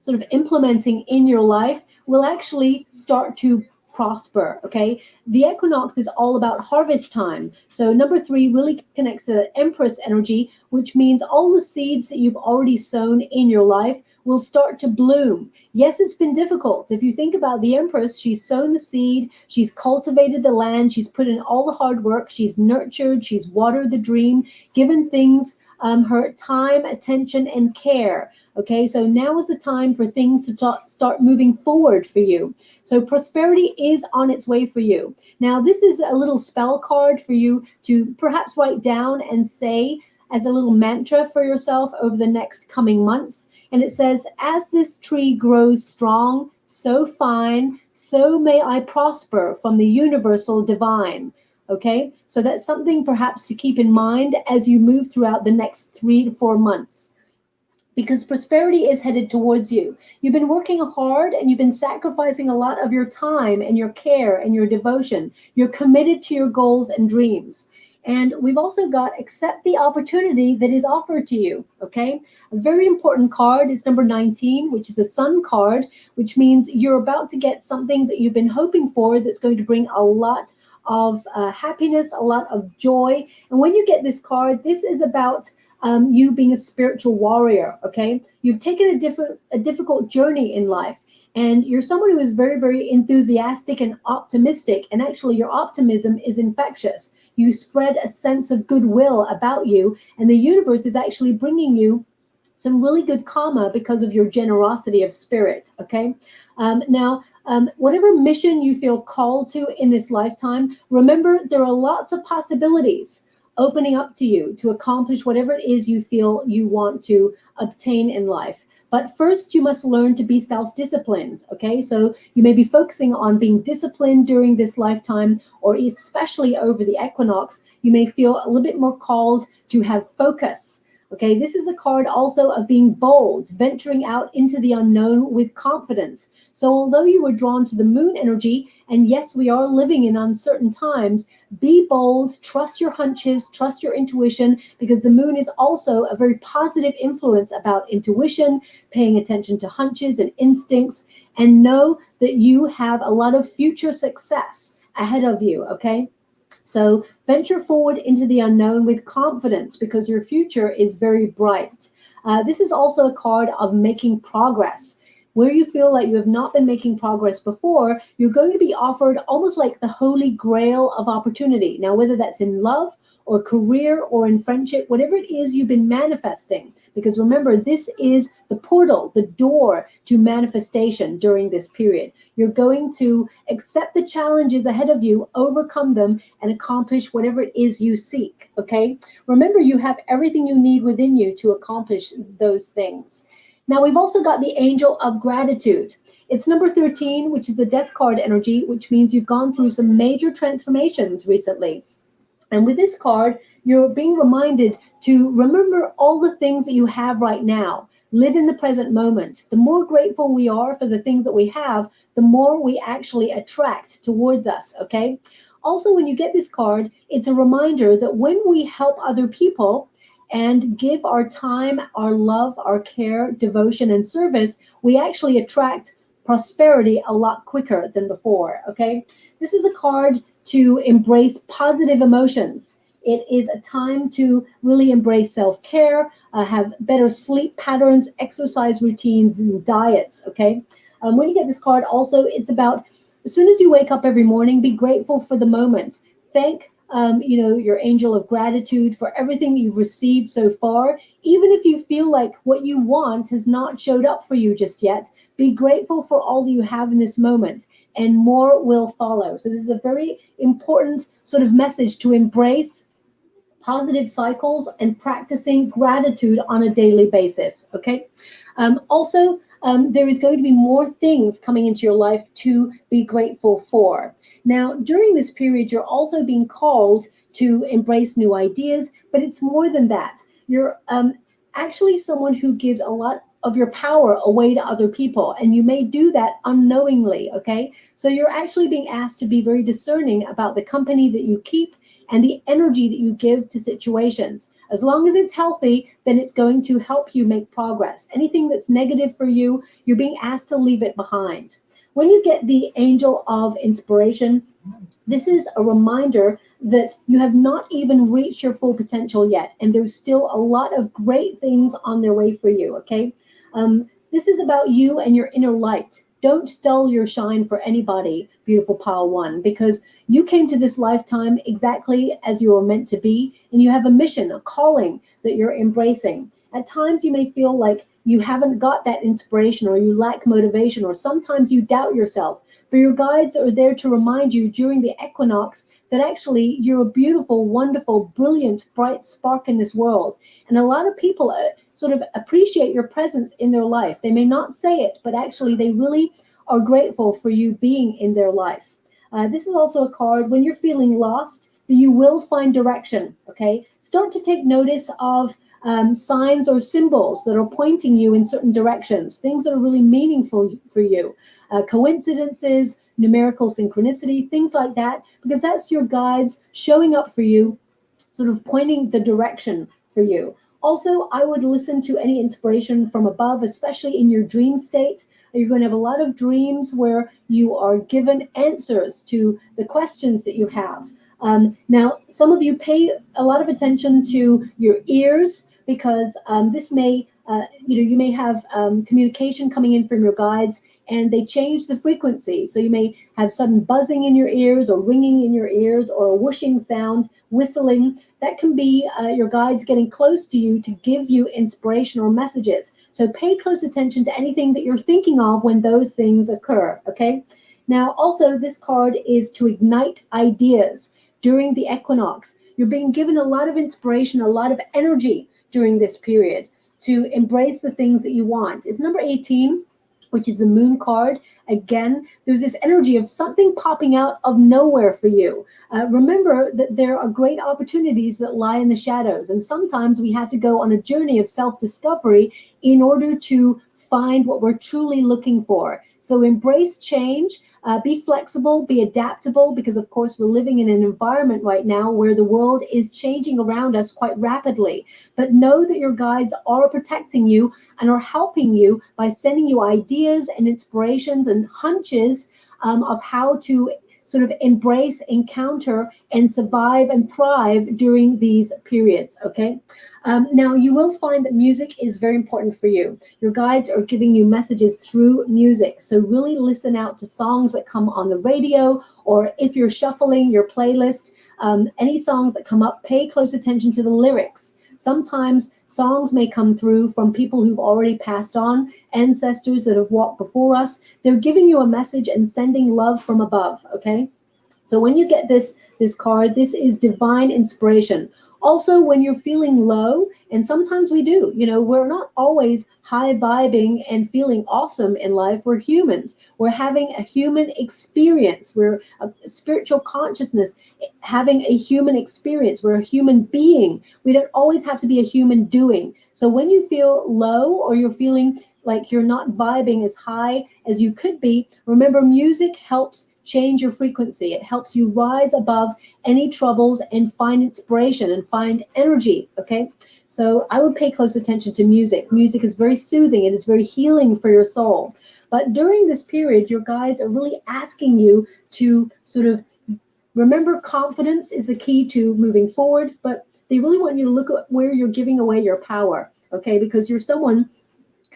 sort of implementing in your life will actually start to prosper, okay? The equinox is all about harvest time. So number 3 really connects to the Empress energy, which means all the seeds that you've already sown in your life will start to bloom. Yes, it's been difficult. If you think about the Empress, she's sown the seed, she's cultivated the land, she's put in all the hard work, she's nurtured, she's watered the dream, given things her time, attention, and care. Okay, so now is the time for things to start moving forward for you. So prosperity is on its way for you. Now, this is a little spell card for you to perhaps write down and say as a little mantra for yourself over the next coming months. And it says, as this tree grows strong, so fine, so may I prosper from the universal divine. Okay, so that's something perhaps to keep in mind as you move throughout the next 3 to 4 months, because prosperity is headed towards you. You've been working hard and you've been sacrificing a lot of your time and your care and your devotion. You're committed to your goals and dreams. And we've also got accept the opportunity that is offered to you. Okay, a very important card is number 19, which is a sun card, which means you're about to get something that you've been hoping for that's going to bring a lot of happiness, a lot of joy. And when you get this card, this is about you being a spiritual warrior. Okay, you've taken a difficult journey in life, and you're someone who is very, very enthusiastic and optimistic. And actually, your optimism is infectious. You spread a sense of goodwill about you, and the universe is actually bringing you some really good karma because of your generosity of spirit. Okay, now. Whatever mission you feel called to in this lifetime, remember there are lots of possibilities opening up to you to accomplish whatever it is you feel you want to obtain in life. But first, you must learn to be self-disciplined. Okay, so you may be focusing on being disciplined during this lifetime, or especially over the equinox, you may feel a little bit more called to have focus. Okay, this is a card also of being bold, venturing out into the unknown with confidence. So although you were drawn to the moon energy, and yes, we are living in uncertain times, be bold, trust your hunches, trust your intuition, because the moon is also a very positive influence about intuition, paying attention to hunches and instincts, and know that you have a lot of future success ahead of you. Okay, so venture forward into the unknown with confidence, because your future is very bright. This is also a card of making progress. Where you feel like you have not been making progress before, you're going to be offered almost like the holy grail of opportunity. Now, whether that's in love or career or in friendship, whatever it is you've been manifesting, because remember, this is the portal, the door to manifestation during this period. You're going to accept the challenges ahead of you, overcome them, and accomplish whatever it is you seek. Okay? Remember, you have everything you need within you to accomplish those things. Now, we've also got the Angel of Gratitude. It's number 13, which is the Death card energy, which means you've gone through some major transformations recently. And with this card, you're being reminded to remember all the things that you have right now. Live in the present moment. The more grateful we are for the things that we have, the more we actually attract towards us, okay? Also, when you get this card, it's a reminder that when we help other people and give our time, our love, our care, devotion, and service, we actually attract prosperity a lot quicker than before, okay? This is a card to embrace positive emotions. It is a time to really embrace self-care, have better sleep patterns, exercise routines, and diets, okay? When you get this card, also, it's about, as soon as you wake up every morning, be grateful for the moment. Thank your angel of gratitude for everything you've received so far. Even if you feel like what you want has not showed up for you just yet, be grateful for all that you have in this moment, and more will follow. So this is a very important sort of message to embrace positive cycles and practicing gratitude on a daily basis. Okay. Also, there is going to be more things coming into your life to be grateful for. Now, during this period, you're also being called to embrace new ideas, but it's more than that. You're actually someone who gives a lot of your power away to other people, and you may do that unknowingly, okay? So you're actually being asked to be very discerning about the company that you keep and the energy that you give to situations. As long as it's healthy, then it's going to help you make progress. Anything that's negative for you, you're being asked to leave it behind. When you get the Angel of Inspiration, this is a reminder that you have not even reached your full potential yet, and there's still a lot of great things on their way for you, okay? This is about you and your inner light. Don't dull your shine for anybody, beautiful pile one, because you came to this lifetime exactly as you were meant to be, and you have a mission, a calling that you're embracing. At times you may feel like you haven't got that inspiration, or you lack motivation, or sometimes you doubt yourself. But your guides are there to remind you during the equinox that actually you're a beautiful, wonderful, brilliant, bright spark in this world. And a lot of people sort of appreciate your presence in their life. They may not say it, but actually they really are grateful for you being in their life. This is also a card when you're feeling lost, that you will find direction. Okay, start to take notice of signs or symbols that are pointing you in certain directions, things that are really meaningful for you, coincidences, numerical synchronicity, things like that, because that's your guides showing up for you, sort of pointing the direction for you. Also, I would listen to any inspiration from above, especially in your dream state. You're going to have a lot of dreams where you are given answers to the questions that you have. Now, some of you pay a lot of attention to your ears, because this may, you may have communication coming in from your guides, and they change the frequency. So you may have sudden buzzing in your ears, or ringing in your ears, or a whooshing sound, whistling. That can be your guides getting close to you to give you inspiration or messages. So pay close attention to anything that you're thinking of when those things occur, okay? Now, also, this card is to ignite ideas during the equinox. You're being given a lot of inspiration, a lot of energy during this period to embrace the things that you want. It's number 18, which is the moon card. Again, there's this energy of something popping out of nowhere for you. Remember that there are great opportunities that lie in the shadows, and sometimes we have to go on a journey of self-discovery in order to find what we're truly looking for. So embrace change, be flexible, be adaptable, because of course we're living in an environment right now where the world is changing around us quite rapidly. But know that your guides are protecting you and are helping you by sending you ideas and inspirations and hunches of how to sort of embrace, encounter, and survive and thrive during these periods, okay? Now, you will find that music is very important for you. Your guides are giving you messages through music. So really listen out to songs that come on the radio, or if you're shuffling your playlist, any songs that come up, pay close attention to the lyrics. Sometimes songs may come through from people who've already passed on, ancestors that have walked before us. They're giving you a message and sending love from above, okay? So when you get this card, this is divine inspiration. Also, when you're feeling low, and sometimes we do, we're not always high vibing and feeling awesome in life. We're humans. We're having a human experience. We're a spiritual consciousness having a human experience. We're a human being. We don't always have to be a human doing. So when you feel low, or you're feeling like you're not vibing as high as you could be, remember, music helps change your frequency. It helps you rise above any troubles and find inspiration and find energy, okay? So I would pay close attention to music. Music is very soothing. It is very healing for your soul. But during this period, your guides are really asking you to sort of remember, confidence is the key to moving forward, but they really want you to look at where you're giving away your power, okay? Because you're someone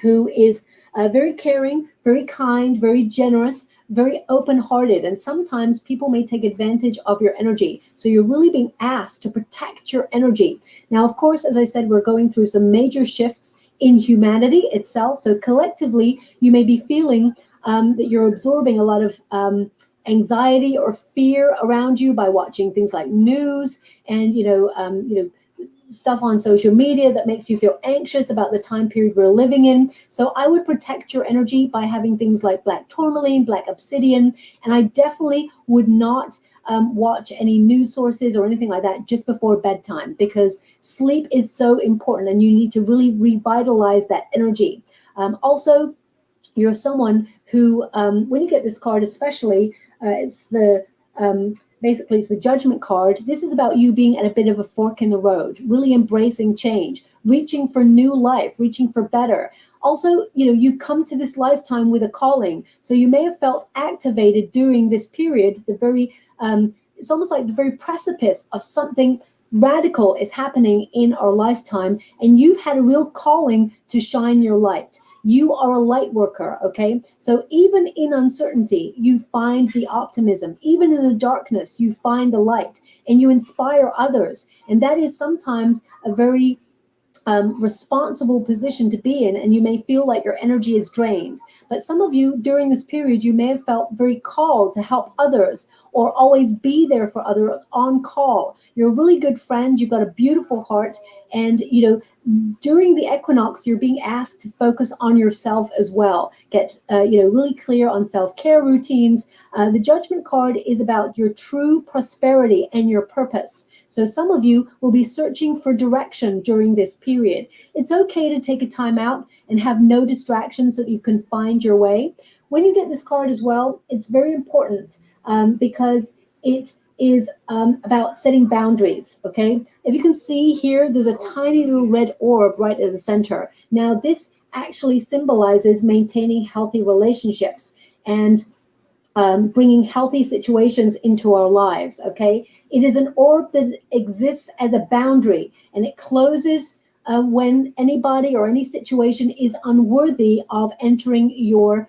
who is very caring, very kind, very generous, very open-hearted, and sometimes people may take advantage of your energy. So you're really being asked to protect your energy. Now, of course, as I said, we're going through some major shifts in humanity itself. So collectively, you may be feeling that you're absorbing a lot of anxiety or fear around you by watching things like news and stuff on social media that makes you feel anxious about the time period we're living in. So I would protect your energy by having things like black tourmaline, black obsidian, and I definitely would not watch any news sources or anything like that just before bedtime, because sleep is so important and you need to really revitalize that energy. Also, you're someone who, when you get this card especially, it's the basically it's the judgment card. This is about you being at a bit of a fork in the road, really embracing change, reaching for new life, reaching for better. Also, you've come to this lifetime with a calling, so you may have felt activated during this period. It's almost like the very precipice of something radical is happening in our lifetime, and you've had a real calling to shine your light. You are a light worker, okay? So even in uncertainty, you find the optimism. Even in the darkness, you find the light and you inspire others. And that is sometimes a very responsible position to be in, and you may feel like your energy is drained. But some of you during this period, you may have felt very called to help others or always be there for others on call. You're a really good friend. You've got a beautiful heart. And, during the equinox, you're being asked to focus on yourself as well. Get, really clear on self-care routines. The judgment card is about your true prosperity and your purpose. So some of you will be searching for direction during this period. It's okay to take a time out and have no distractions so that you can find your way. When you get this card as well, it's very important because it is about setting boundaries, okay? If you can see here, there's a tiny little red orb right at the center. Now, this actually symbolizes maintaining healthy relationships and bringing healthy situations into our lives, okay? It is an orb that exists as a boundary, and it closes when anybody or any situation is unworthy of entering your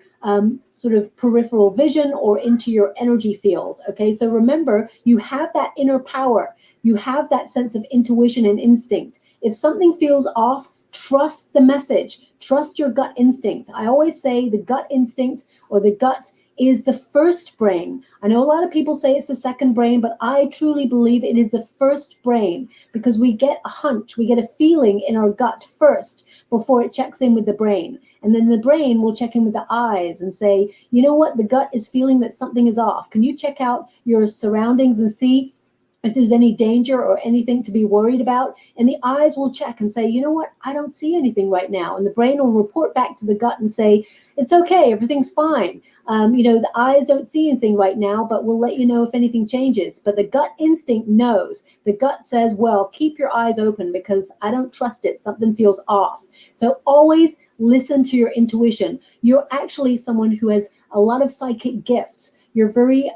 sort of peripheral vision or into your energy field, okay? So remember, you have that inner power. You have that sense of intuition and instinct. If something feels off, trust the message. Trust your gut instinct. I always say the gut instinct or the gut is the first brain. I know a lot of people say it's the second brain, but I truly believe it is the first brain because we get a hunch, we get a feeling in our gut first before it checks in with the brain. And then the brain will check in with the eyes and say, you know what, the gut is feeling that something is off. Can you check out your surroundings and see if there's any danger or anything to be worried about? And the eyes will check and say, you know what, I don't see anything right now. And the brain will report back to the gut and say, it's okay, everything's fine. The eyes don't see anything right now, but we'll let you know if anything changes. But the gut instinct knows. The gut says, well, keep your eyes open because I don't trust it. Something feels off. So always listen to your intuition. You're actually someone who has a lot of psychic gifts. You're very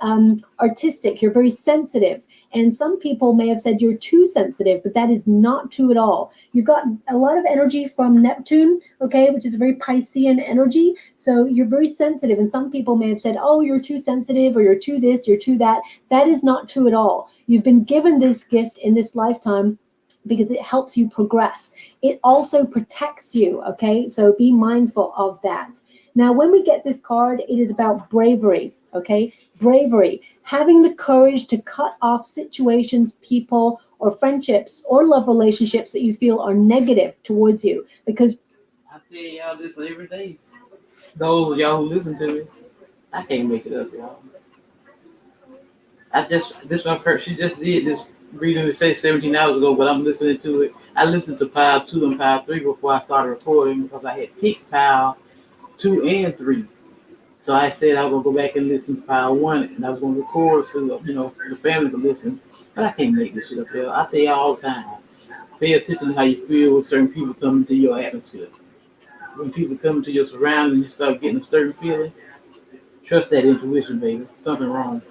artistic. You're very sensitive. And some people may have said you're too sensitive, but that is not true at all. You've got a lot of energy from Neptune, okay, which is a very Piscean energy. So you're very sensitive. And some people may have said, oh, you're too sensitive or you're too this, you're too that. That is not true at all. You've been given this gift in this lifetime because it helps you progress. It also protects you, okay? So be mindful of that. Now, when we get this card, it is about bravery, okay? Bravery, having the courage to cut off situations, people, or friendships or love relationships that you feel are negative towards you. Because I tell y'all this every day. Those of y'all who listen to me, I can't make it up, y'all. She just did this reading to say 17 hours ago, but I'm listening to it. I listened to pile 2 and pile 3 before I started recording because I had picked pile 2 and 3. So I said I was going to go back and listen to pile 1 and I was going to record so, the family could listen. But I can't make this shit up, y'all. I tell y'all all the time, pay attention to how you feel when certain people come into your atmosphere. When people come into your surroundings, you start getting a certain feeling. Trust that intuition, baby. Something wrong.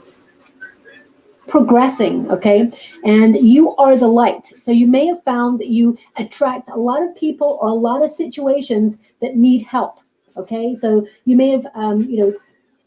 progressing, okay? And you are the light. So you may have found that you attract a lot of people or a lot of situations that need help, okay? So you may have,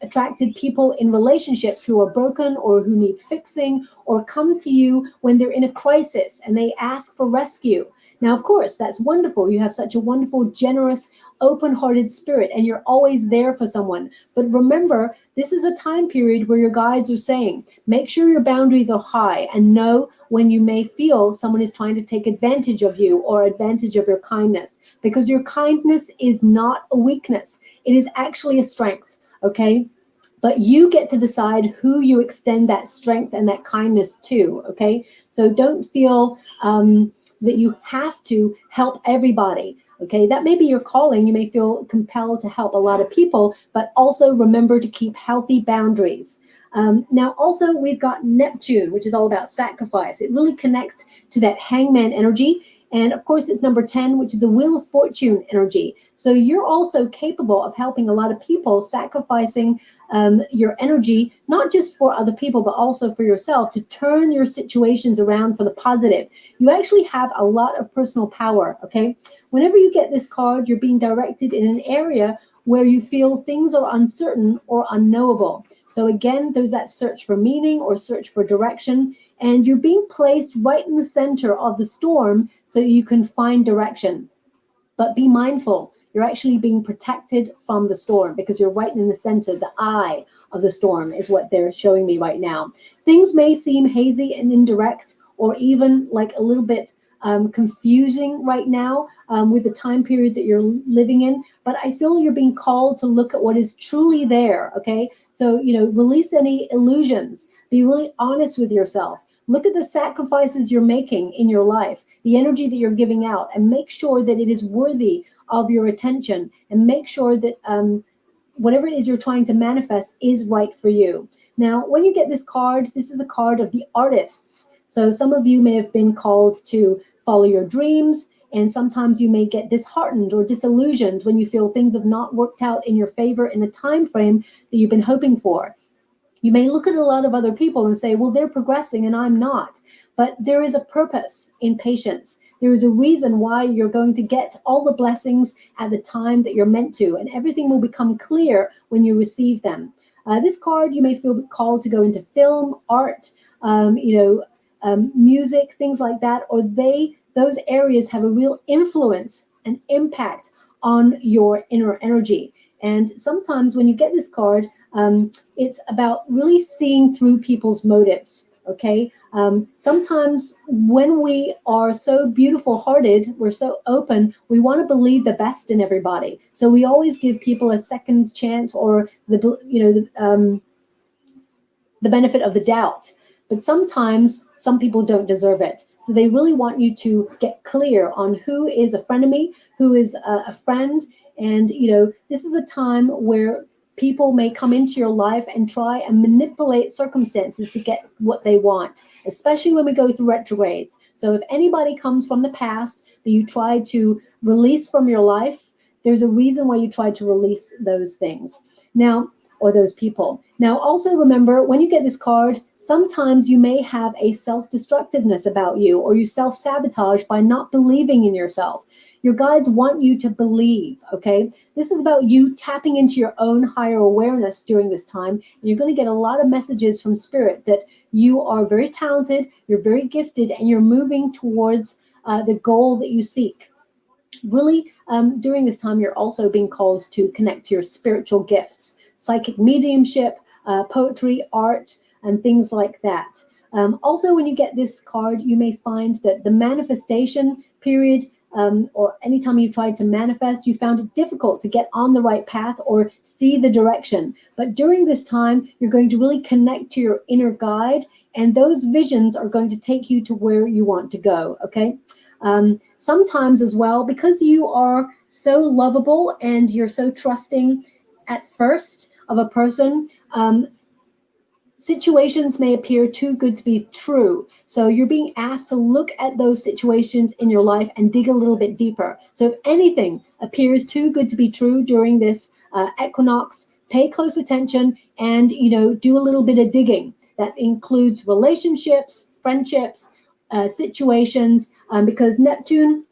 attracted people in relationships who are broken or who need fixing or come to you when they're in a crisis and they ask for rescue. Now, of course, that's wonderful. You have such a wonderful, generous, open-hearted spirit and you're always there for someone. But remember, this is a time period where your guides are saying, make sure your boundaries are high and know when you may feel someone is trying to take advantage of you or advantage of your kindness, because your kindness is not a weakness. It is actually a strength. Okay, but you get to decide who you extend that strength and that kindness to. Okay, so don't feel that you have to help everybody. Okay, that may be your calling. You may feel compelled to help a lot of people, but also remember to keep healthy boundaries. Now, also, we've got Neptune, which is all about sacrifice. It really connects to that hangman energy. And of course, it's number 10, which is the Wheel of Fortune energy. So you're also capable of helping a lot of people, sacrificing your energy, not just for other people, but also for yourself, to turn your situations around for the positive. You actually have a lot of personal power, okay? Whenever you get this card, you're being directed in an area where you feel things are uncertain or unknowable. So again, there's that search for meaning or search for direction, and you're being placed right in the center of the storm so you can find direction. But be mindful, you're actually being protected from the storm because you're right in the center, the eye of the storm is what they're showing me right now. Things may seem hazy and indirect, or even like a little bit confusing right now with the time period that you're living in. But I feel you're being called to look at what is truly there. Okay. So, release any illusions, be really honest with yourself. Look at the sacrifices you're making in your life, the energy that you're giving out, and make sure that it is worthy of your attention, and make sure that whatever it is you're trying to manifest is right for you. Now, when you get this card, this is a card of the artists. So some of you may have been called to follow your dreams, and sometimes you may get disheartened or disillusioned when you feel things have not worked out in your favor in the time frame that you've been hoping for. You may look at a lot of other people and say, well, they're progressing and I'm not. But there is a purpose in patience. There is a reason why you're going to get all the blessings at the time that you're meant to, and everything will become clear when you receive them. This card, you may feel called to go into film, art, music, things like that, or those areas have a real influence and impact on your inner energy. And sometimes when you get this card, it's about really seeing through people's motives. Okay. Sometimes when we are so beautiful hearted, we're so open, we want to believe the best in everybody. So we always give people a second chance, or the benefit of the doubt. But sometimes some people don't deserve it. So they really want you to get clear on who is a frenemy, who is a friend. And, this is a time where people may come into your life and try and manipulate circumstances to get what they want, especially when we go through retrogrades. So if anybody comes from the past that you try to release from your life, there's a reason why you try to release those things. Now, or those people. Now, also remember, when you get this card, sometimes you may have a self-destructiveness about you, or you self-sabotage by not believing in yourself. Your guides want you to believe, okay? This is about you tapping into your own higher awareness during this time. And you're going to get a lot of messages from Spirit that you are very talented, you're very gifted, and you're moving towards the goal that you seek. Really, during this time, you're also being called to connect to your spiritual gifts, psychic mediumship, poetry, art, and things like that. Also, when you get this card, you may find that the manifestation period, or anytime you've tried to manifest, you found it difficult to get on the right path or see the direction. But during this time, you're going to really connect to your inner guide, and those visions are going to take you to where you want to go, okay? Sometimes as well, because you are so lovable and you're so trusting at first of a person, situations may appear too good to be true. So you're being asked to look at those situations in your life and dig a little bit deeper. So if anything appears too good to be true during this equinox, pay close attention and, do a little bit of digging. That includes relationships, friendships, situations, because Neptune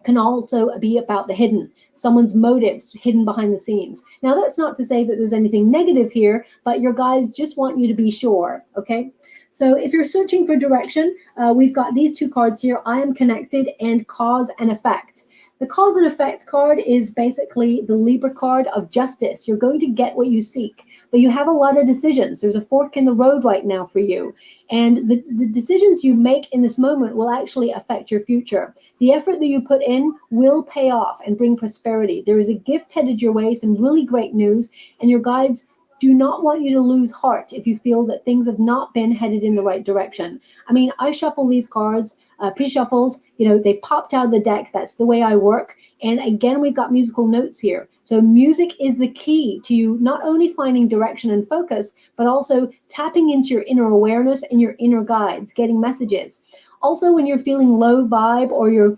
can also be about the hidden, someone's motives hidden behind the scenes. Now, that's not to say that there's anything negative here, but your guides just want you to be sure, okay? So if you're searching for direction, we've got these two cards here, I Am Connected and Cause and Effect. The Cause and Effect card is basically the Libra card of justice. You're going to get what you seek, but you have a lot of decisions. There's a fork in the road right now for you. And the decisions you make in this moment will actually affect your future. The effort that you put in will pay off and bring prosperity. There is a gift headed your way, some really great news, and your guides do not want you to lose heart if you feel that things have not been headed in the right direction. I mean, I shuffle these cards, pre-shuffled, they popped out of the deck. That's the way I work. And again, we've got musical notes here. So music is the key to you not only finding direction and focus, but also tapping into your inner awareness and your inner guides, getting messages. Also, when you're feeling low vibe or you're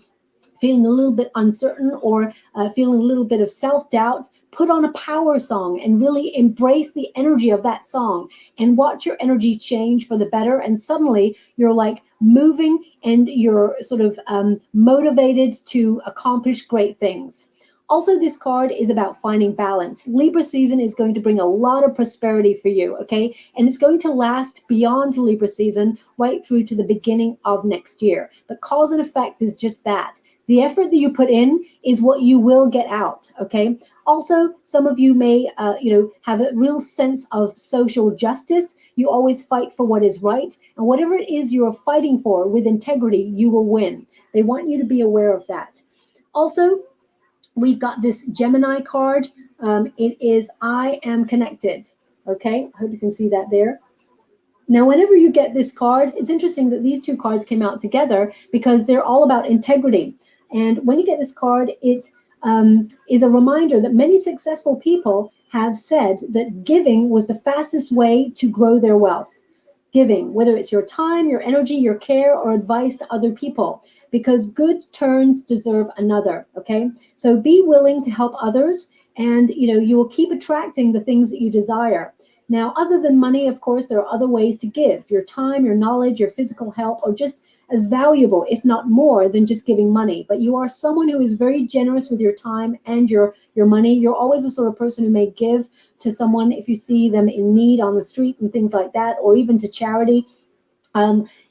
feeling a little bit uncertain, or feeling a little bit of self-doubt, put on a power song and really embrace the energy of that song and watch your energy change for the better. And suddenly you're like moving and you're sort of motivated to accomplish great things. Also, this card is about finding balance. Libra season is going to bring a lot of prosperity for you, okay? And it's going to last beyond Libra season right through to the beginning of next year. But cause and effect is just that. The effort that you put in is what you will get out, okay? Also, some of you may, have a real sense of social justice. You always fight for what is right, and whatever it is you are fighting for with integrity, you will win. They want you to be aware of that. Also, we've got this Gemini card. It is I am connected. Okay, I hope you can see that there. Now, whenever you get this card, it's interesting that these two cards came out together because they're all about integrity. And when you get this card, it is a reminder that many successful people have said that giving was the fastest way to grow their wealth. Giving, whether it's your time, your energy, your care, or advice to other people, because good turns deserve another. Okay, so be willing to help others, and you will keep attracting the things that you desire. Now, other than money, of course, there are other ways to give: your time, your knowledge, your physical help, or just as valuable, if not more, than just giving money. But you are someone who is very generous with your time and your money. You're always the sort of person who may give to someone if you see them in need on the street and things like that, or even to charity.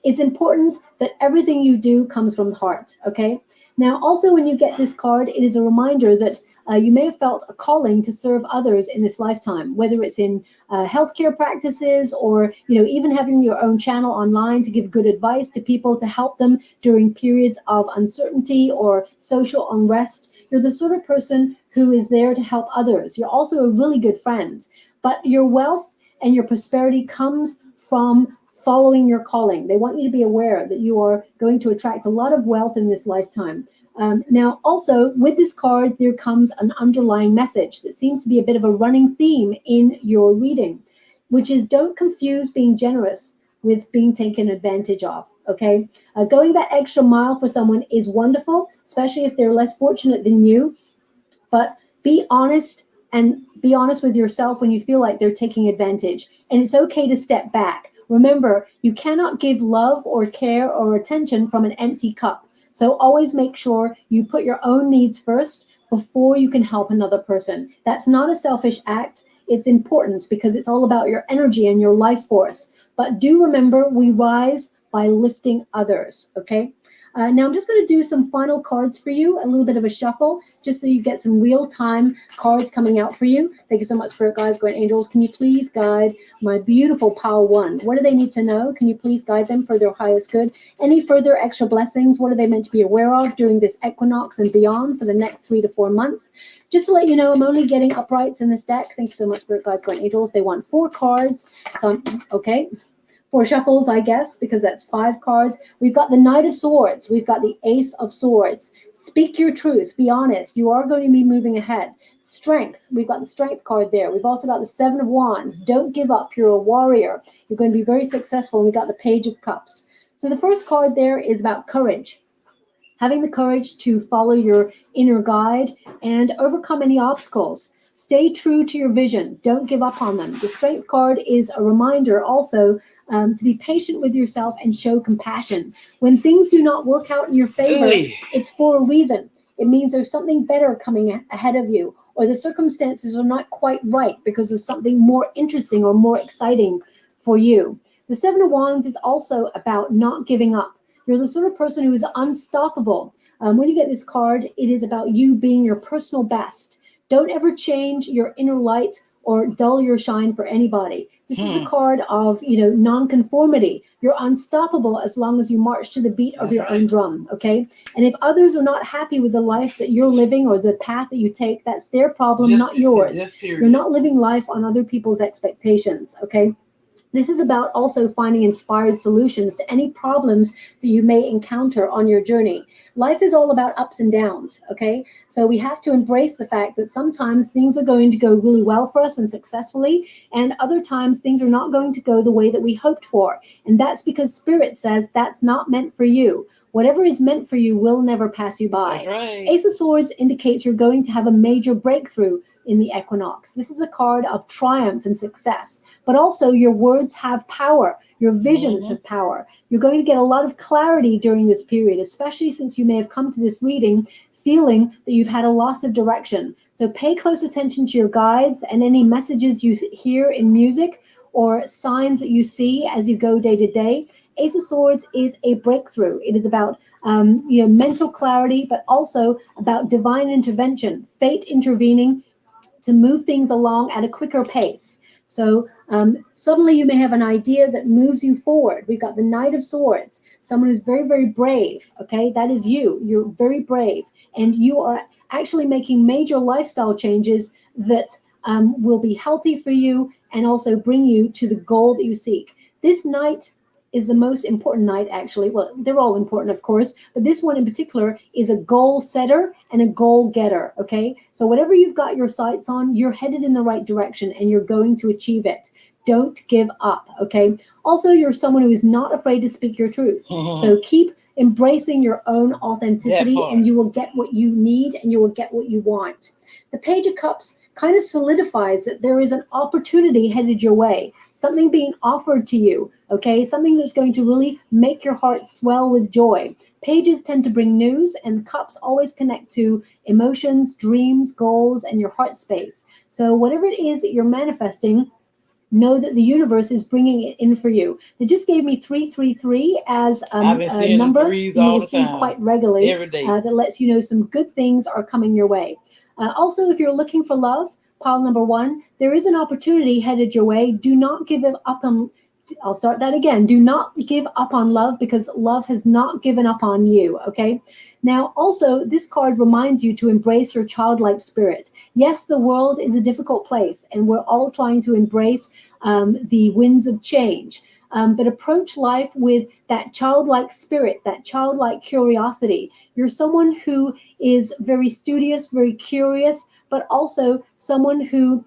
It's important that everything you do comes from the heart, okay? Now, also, when you get this card, it is a reminder that you may have felt a calling to serve others in this lifetime, whether it's in healthcare practices, or even having your own channel online to give good advice to people, to help them during periods of uncertainty or social unrest. You're the sort of person who is there to help others. You're also a really good friend, but your wealth and your prosperity comes from following your calling. They want you to be aware that you are going to attract a lot of wealth in this lifetime. Now, also, with this card, there comes an underlying message that seems to be a bit of a running theme in your reading, which is don't confuse being generous with being taken advantage of, okay? Going that extra mile for someone is wonderful, especially if they're less fortunate than you, but be honest, and be honest with yourself when you feel like they're taking advantage. And it's okay to step back. Remember, you cannot give love or care or attention from an empty cup. So always make sure you put your own needs first before you can help another person. That's not a selfish act. It's important because it's all about your energy and your life force. But do remember, we rise by lifting others, okay? Now I'm just going to do some final cards for you, a little bit of a shuffle, just so you get some real-time cards coming out for you. Thank you so much, Spirit Guides, Great Angels. Can you please guide my beautiful Pile 1? What do they need to know? Can you please guide them for their highest good? Any further extra blessings? What are they meant to be aware of during this equinox and beyond for the next 3 to 4 months? Just to let you know, I'm only getting uprights in this deck. Thank you so much, Spirit Guides, Great Angels. They want 4 cards. So, okay. 4 shuffles, I guess, because that's 5 cards. We've got the Knight of Swords. We've got the Ace of Swords. Speak your truth. Be honest. You are going to be moving ahead. Strength. We've got the Strength card there. We've also got the 7 of Wands. Don't give up. You're a warrior. You're going to be very successful. And we've got the Page of Cups. So the first card there is about courage. Having the courage to follow your inner guide and overcome any obstacles. Stay true to your vision. Don't give up on them. The Strength card is a reminder also to be patient with yourself and show compassion. When things do not work out in your favor, it's for a reason. It means there's something better coming ahead of you, or the circumstances are not quite right because there's something more interesting or more exciting for you. The 7 of Wands is also about not giving up. You're the sort of person who is unstoppable. When you get this card, it is about you being your personal best. Don't ever change your inner light or dull your shine for anybody. This is the card of, non-conformity. You're unstoppable as long as you march to the beat of your own drum, okay? And if others are not happy with the life that you're living or the path that you take, that's their problem, not yours. You're not living life on other people's expectations, okay? This is about also finding inspired solutions to any problems that you may encounter on your journey. Life is all about ups and downs, okay? So we have to embrace the fact that sometimes things are going to go really well for us and successfully, and other times things are not going to go the way that we hoped for. And that's because Spirit says that's not meant for you. Whatever is meant for you will never pass you by. That's right. Ace of Swords indicates you're going to have a major breakthrough in the equinox. This is a card of triumph and success, but also your words have power. Your visions have power. You're going to get a lot of clarity during this period, especially since you may have come to this reading feeling that you've had a loss of direction. So pay close attention to your guides and any messages you hear in music or signs that you see as you go day to day. Ace of Swords is a breakthrough. It is about mental clarity, but also about divine intervention, fate intervening to move things along at a quicker pace. So suddenly you may have an idea that moves you forward. We've got the Knight of Swords, someone who's very, very brave. Okay, that is you. You're very brave, and you are actually making major lifestyle changes that will be healthy for you and also bring you to the goal that you seek. This Knight is the most important night, actually. Well, they're all important, of course, but this one in particular is a goal setter and a goal getter, okay? So whatever you've got your sights on, you're headed in the right direction and you're going to achieve it. Don't give up, okay? Also, you're someone who is not afraid to speak your truth. So keep embracing your own authenticity and you will get what you need and you will get what you want. The Page of Cups kind of solidifies that there is an opportunity headed your way, something being offered to you, okay? Something that's going to really make your heart swell with joy. Pages tend to bring news, and cups always connect to emotions, dreams, goals, and your heart space. So whatever it is that you're manifesting, know that the universe is bringing it in for you. They just gave me 333 as a number that you will see quite regularly every day. that lets you know some good things are coming your way. Also, if you're looking for love, pile number 1, there is an opportunity headed your way. Do not give up on, I'll start that again. Do not give up on love, because love has not given up on you, okay? Now, also, this card reminds you to embrace your childlike spirit. Yes, the world is a difficult place, and we're all trying to embrace the winds of change. But approach life with that childlike spirit, that childlike curiosity. You're someone who is very studious, very curious, but also someone who,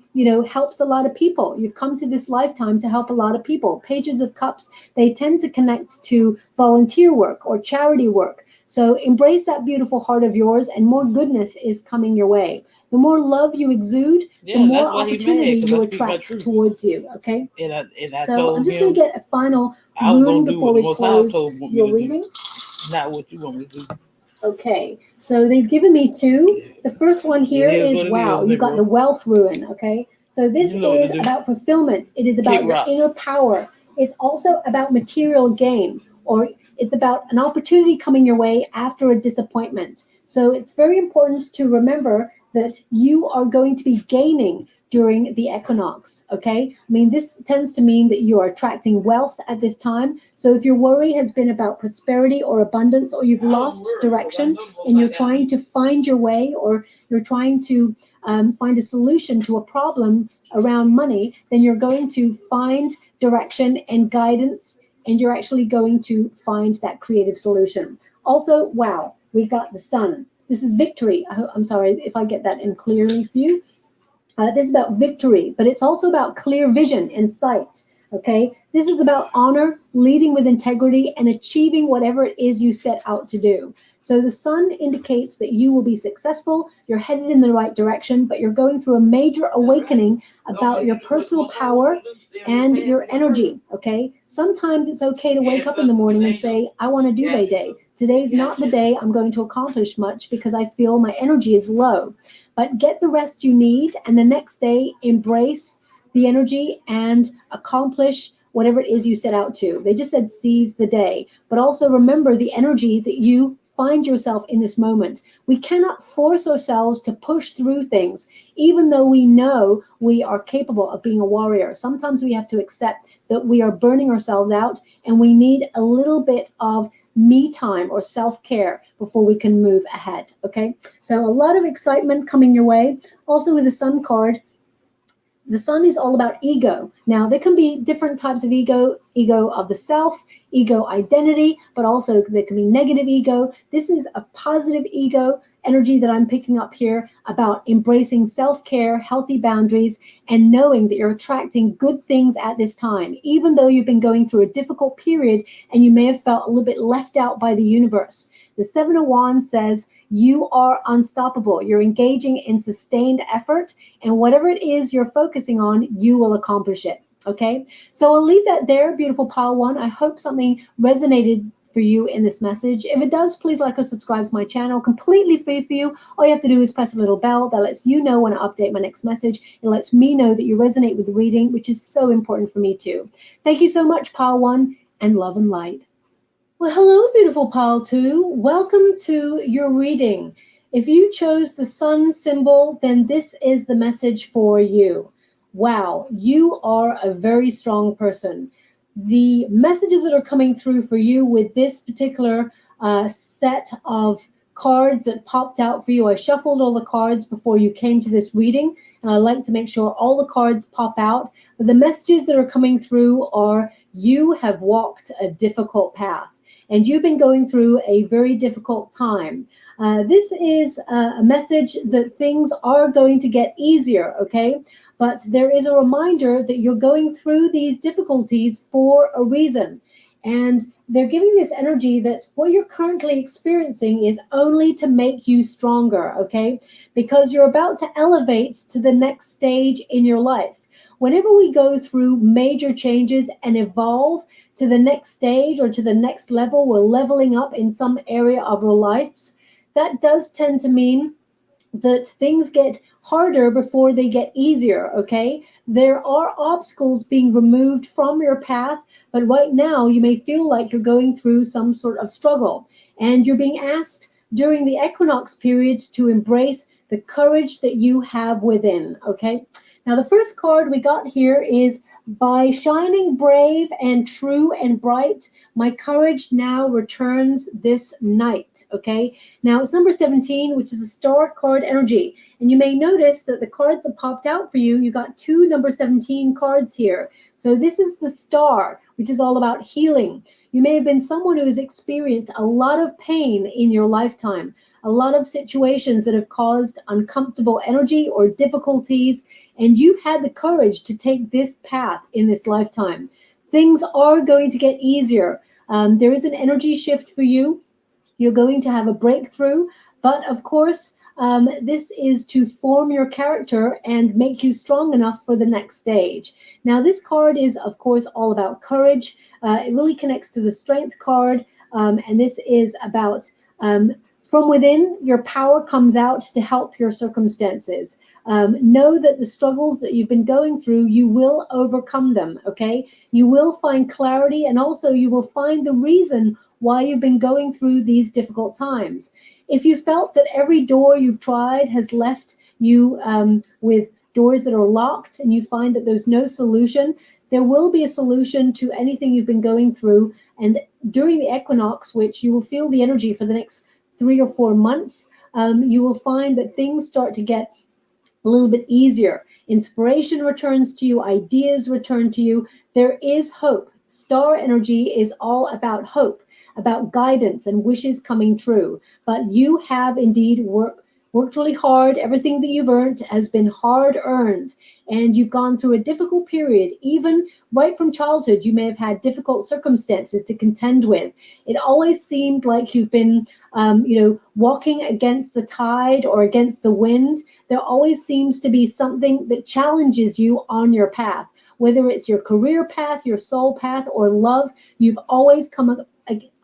helps a lot of people. You've come to this lifetime to help a lot of people. Pages of Cups, they tend to connect to volunteer work or charity work. So embrace that beautiful heart of yours, and more goodness is coming your way. The more love you exude, the more opportunity you attract towards you, okay? So I'm just going to get a final ruling before we close your reading. Not what you want me to do. Okay, so they've given me 2. The first one here is, wow, you got the wealth ruin, okay? So this is about fulfillment. It is about your inner power. It's also about material gain, or it's about an opportunity coming your way after a disappointment. So it's very important to remember that you are going to be gaining during the equinox, okay? I mean, this tends to mean that you are attracting wealth at this time. So if your worry has been about prosperity or abundance, or you've lost direction and you're trying to find your way, or you're trying to find a solution to a problem around money, then you're going to find direction and guidance, and you're actually going to find that creative solution. Also, wow, we've got the Sun. This is victory. I'm sorry if I get that in clearly for you. This is about victory, but it's also about clear vision and sight, okay? This is about honor, leading with integrity, and achieving whatever it is you set out to do. So the Sun indicates that you will be successful, you're headed in the right direction, but you're going through a major awakening about your personal power and your energy, okay? Sometimes it's okay to wake up in the morning and say, I want a duvet day. Today's not the day I'm going to accomplish much because I feel my energy is low. But get the rest you need, and the next day embrace the energy and accomplish whatever it is you set out to. They just said seize the day, but also remember the energy that you find yourself in this moment. We cannot force ourselves to push through things, even though we know we are capable of being a warrior. Sometimes we have to accept that we are burning ourselves out, and we need a little bit of me time or self-care before we can move ahead, okay? So a lot of excitement coming your way. Also with the Sun card, The sun is all about ego. Now, there can be different types of ego of the self, ego identity, but also there can be negative ego. This is a positive ego energy that I'm picking up here about embracing self-care, healthy boundaries, and knowing that you're attracting good things at this time, even though you've been going through a difficult period and you may have felt a little bit left out by the universe. The Seven of Wands says you are unstoppable. You're engaging in sustained effort, and whatever it is you're focusing on, you will accomplish it. Okay, so I'll leave that there, beautiful pile one. I hope something resonated for you in this message. If it does, please like or subscribe to my channel. Completely free for you. All you have to do is press a little bell that lets you know when I update my next message. It lets me know that you resonate with the reading, which is so important for me too. Thank you so much, pile one, and love and light. Well, hello, beautiful pile two. Welcome to your reading. If you chose the sun symbol, then this is the message for you. Wow, you are a very strong person. The messages that are coming through for you with this particular set of cards that popped out for you, I shuffled all the cards before you came to this reading, and I like to make sure all the cards pop out. But the messages that are coming through are you have walked a difficult path, and you've been going through a very difficult time. This is a message that things are going to get easier, okay? But there is a reminder that you're going through these difficulties for a reason. And they're giving this energy that what you're currently experiencing is only to make you stronger, okay? Because you're about to elevate to the next stage in your life. Whenever we go through major changes and evolve to the next stage or to the next level, we're leveling up in some area of our lives, that does tend to mean that things get harder before they get easier, okay? There are obstacles being removed from your path, but right now you may feel like you're going through some sort of struggle, and you're being asked during the equinox period to embrace the courage that you have within, okay? Now, the first card we got here is by shining brave and true and bright, my courage now returns this night, okay? Now, it's number 17, which is a star card energy. And you may notice that the cards that popped out for you, you got two number 17 cards here. So this is the star, which is all about healing. You may have been someone who has experienced a lot of pain in your lifetime, a lot of situations that have caused uncomfortable energy or difficulties, and you've had the courage to take this path in this lifetime. Things are going to get easier. There is an energy shift for you. You're going to have a breakthrough, but of course, this is to form your character and make you strong enough for the next stage. Now, this card is, of course, all about courage. It really connects to the strength card, and this is about from within, your power comes out to help your circumstances. Know that the struggles that you've been going through, you will overcome them, okay? You will find clarity, and also you will find the reason why you've been going through these difficult times. If you felt that every door you've tried has left you with doors that are locked, and you find that there's no solution, there will be a solution to anything you've been going through. And during the equinox, which you will feel the energy for the next 3 or 4 months, you will find that things start to get a little bit easier. Inspiration returns to you, ideas return to you. There is hope. Star energy is all about hope, about guidance and wishes coming true. But you have indeed worked really hard. Everything that you've earned has been hard earned, and you've gone through a difficult period. Even right from childhood, you may have had difficult circumstances to contend with. It always seemed like you've been walking against the tide or against the wind. There always seems to be something that challenges you on your path, whether it's your career path, your soul path, or love. You've always come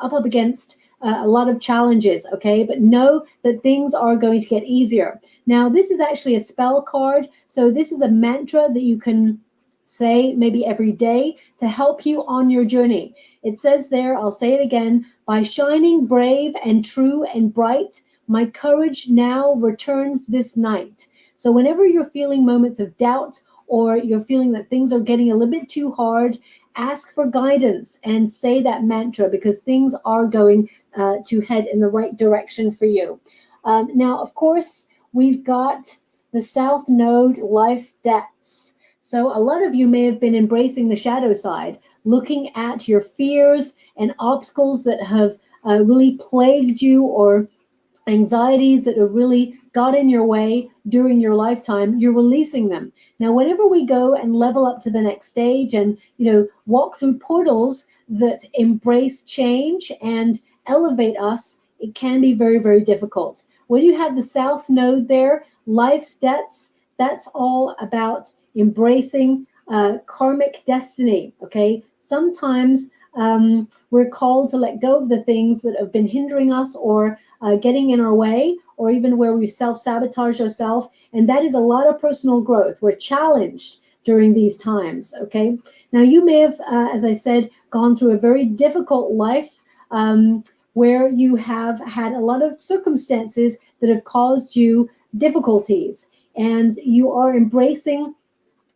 up against a lot of challenges, okay? But know that things are going to get easier. Now, this is actually a spell card. So this is a mantra that you can say maybe every day to help you on your journey. It says there, I'll say it again, by shining brave and true and bright, my courage now returns this night. So whenever you're feeling moments of doubt, or you're feeling that things are getting a little bit too hard, ask for guidance and say that mantra, because things are going to head in the right direction for you. Now, of course, we've got the South Node life stats. So a lot of you may have been embracing the shadow side, looking at your fears and obstacles that have really plagued you, or anxieties that have really got in your way during your lifetime. You're releasing them. Now, whenever we go and level up to the next stage and, walk through portals that embrace change and elevate us, it can be very, very difficult. When you have the South Node there, life's debts, that's all about embracing karmic destiny. Okay. Sometimes we're called to let go of the things that have been hindering us, or getting in our way, or even where we self-sabotage ourselves. And that is a lot of personal growth. We're challenged during these times. Okay. Now, you may have, as I said, gone through a very difficult life, where you have had a lot of circumstances that have caused you difficulties, and you are embracing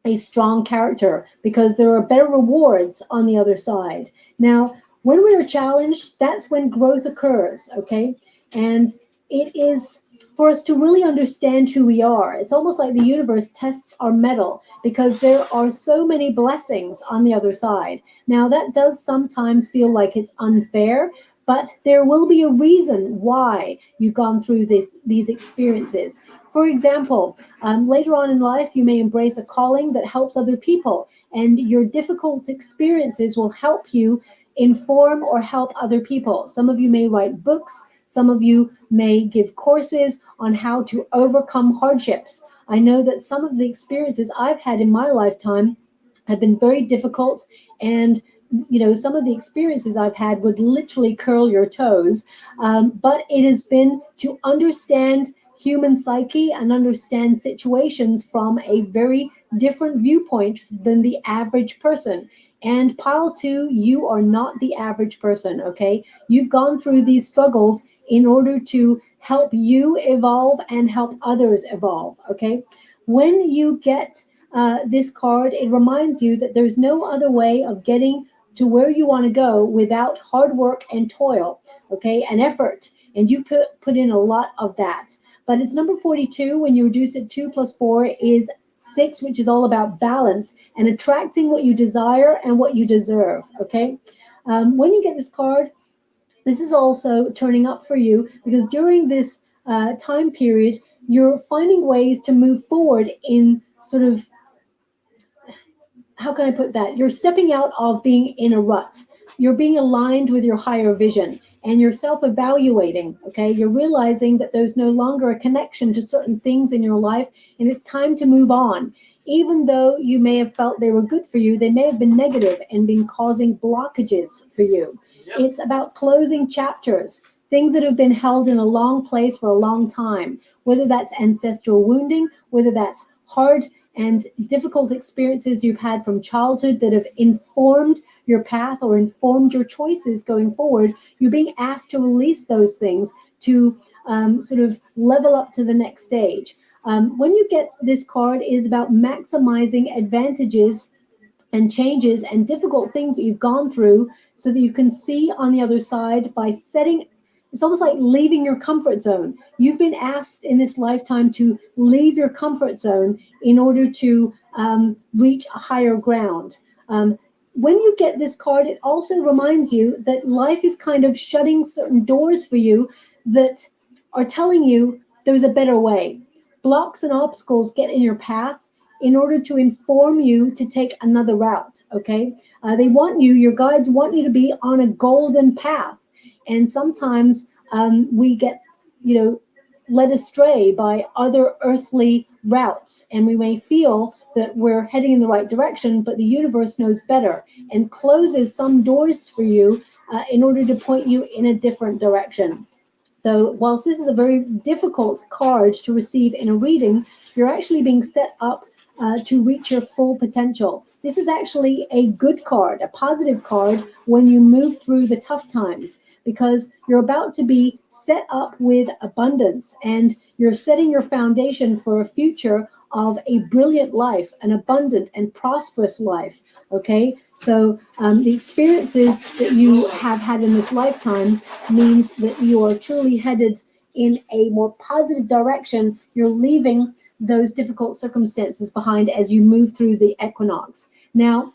a strong character because there are better rewards on the other side. Now, when we are challenged, that's when growth occurs, okay? And it is for us to really understand who we are. It's almost like the universe tests our mettle because there are so many blessings on the other side. Now, that does sometimes feel like it's unfair, but there will be a reason why you've gone through these experiences. For example, later on in life, you may embrace a calling that helps other people, and your difficult experiences will help you inform or help other people. Some of you may write books. Some of you may give courses on how to overcome hardships. I know that some of the experiences I've had in my lifetime have been very difficult, and some of the experiences I've had would literally curl your toes. But it has been to understand human psyche and understand situations from a very different viewpoint than the average person. And pile two, you are not the average person, okay? You've gone through these struggles in order to help you evolve and help others evolve, okay? When you get this card, it reminds you that there's no other way of getting to where you want to go without hard work and toil, okay, and effort. And you put in a lot of that. But it's number 42. When you reduce it, 2 plus 4 is 6, which is all about balance and attracting what you desire and what you deserve, okay? When you get this card, this is also turning up for you because during this time period, you're finding ways to move forward in sort of, how can I put that? You're stepping out of being in a rut. You're being aligned with your higher vision, and you're self-evaluating, okay? You're realizing that there's no longer a connection to certain things in your life, and it's time to move on. Even though you may have felt they were good for you, they may have been negative and been causing blockages for you. Yep. It's about closing chapters, things that have been held in a long place for a long time, whether that's ancestral wounding, whether that's hard and difficult experiences you've had from childhood that have informed your path or informed your choices going forward. You're being asked to release those things to sort of level up to the next stage. When you get this card, it is about maximizing advantages and changes and difficult things that you've gone through so that you can see on the other side by setting. It's almost like leaving your comfort zone. You've been asked in this lifetime to leave your comfort zone in order to reach a higher ground. When you get this card, it also reminds you that life is kind of shutting certain doors for you that are telling you there's a better way. Blocks and obstacles get in your path in order to inform you to take another route, okay? They want you, your guides want you to be on a golden path. And sometimes we get, led astray by other earthly routes. And we may feel that we're heading in the right direction, but the universe knows better and closes some doors for you in order to point you in a different direction. So whilst this is a very difficult card to receive in a reading, you're actually being set up to reach your full potential. This is actually a good card, a positive card when you move through the tough times, because you're about to be set up with abundance and you're setting your foundation for a future of a brilliant life, an abundant and prosperous life, okay? So the experiences that you have had in this lifetime means that you are truly headed in a more positive direction. You're leaving those difficult circumstances behind as you move through the equinox. Now,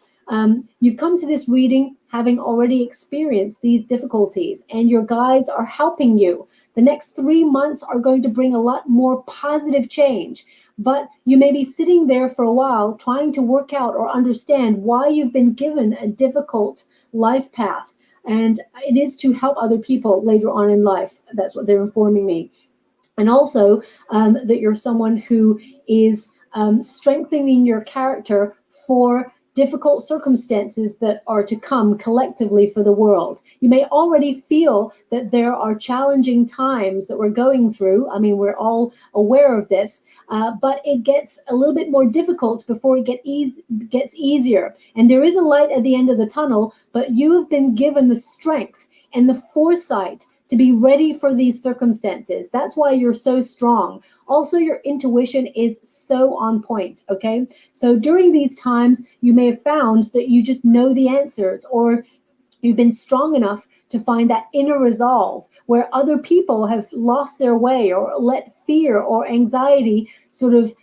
you've come to this reading having already experienced these difficulties, and your guides are helping you. The next 3 months are going to bring a lot more positive change, but you may be sitting there for a while trying to work out or understand why you've been given a difficult life path. And it is to help other people later on in life. That's what they're informing me. And also that you're someone who is strengthening your character for difficult circumstances that are to come collectively for the world. You may already feel that there are challenging times that we're going through. I mean, we're all aware of this, but it gets a little bit more difficult before it gets easier. And there is a light at the end of the tunnel, but you have been given the strength and the foresight to be ready for these circumstances. That's why you're so strong. Also, your intuition is so on point, okay? So during these times, you may have found that you just know the answers, or you've been strong enough to find that inner resolve where other people have lost their way or let fear or anxiety sort of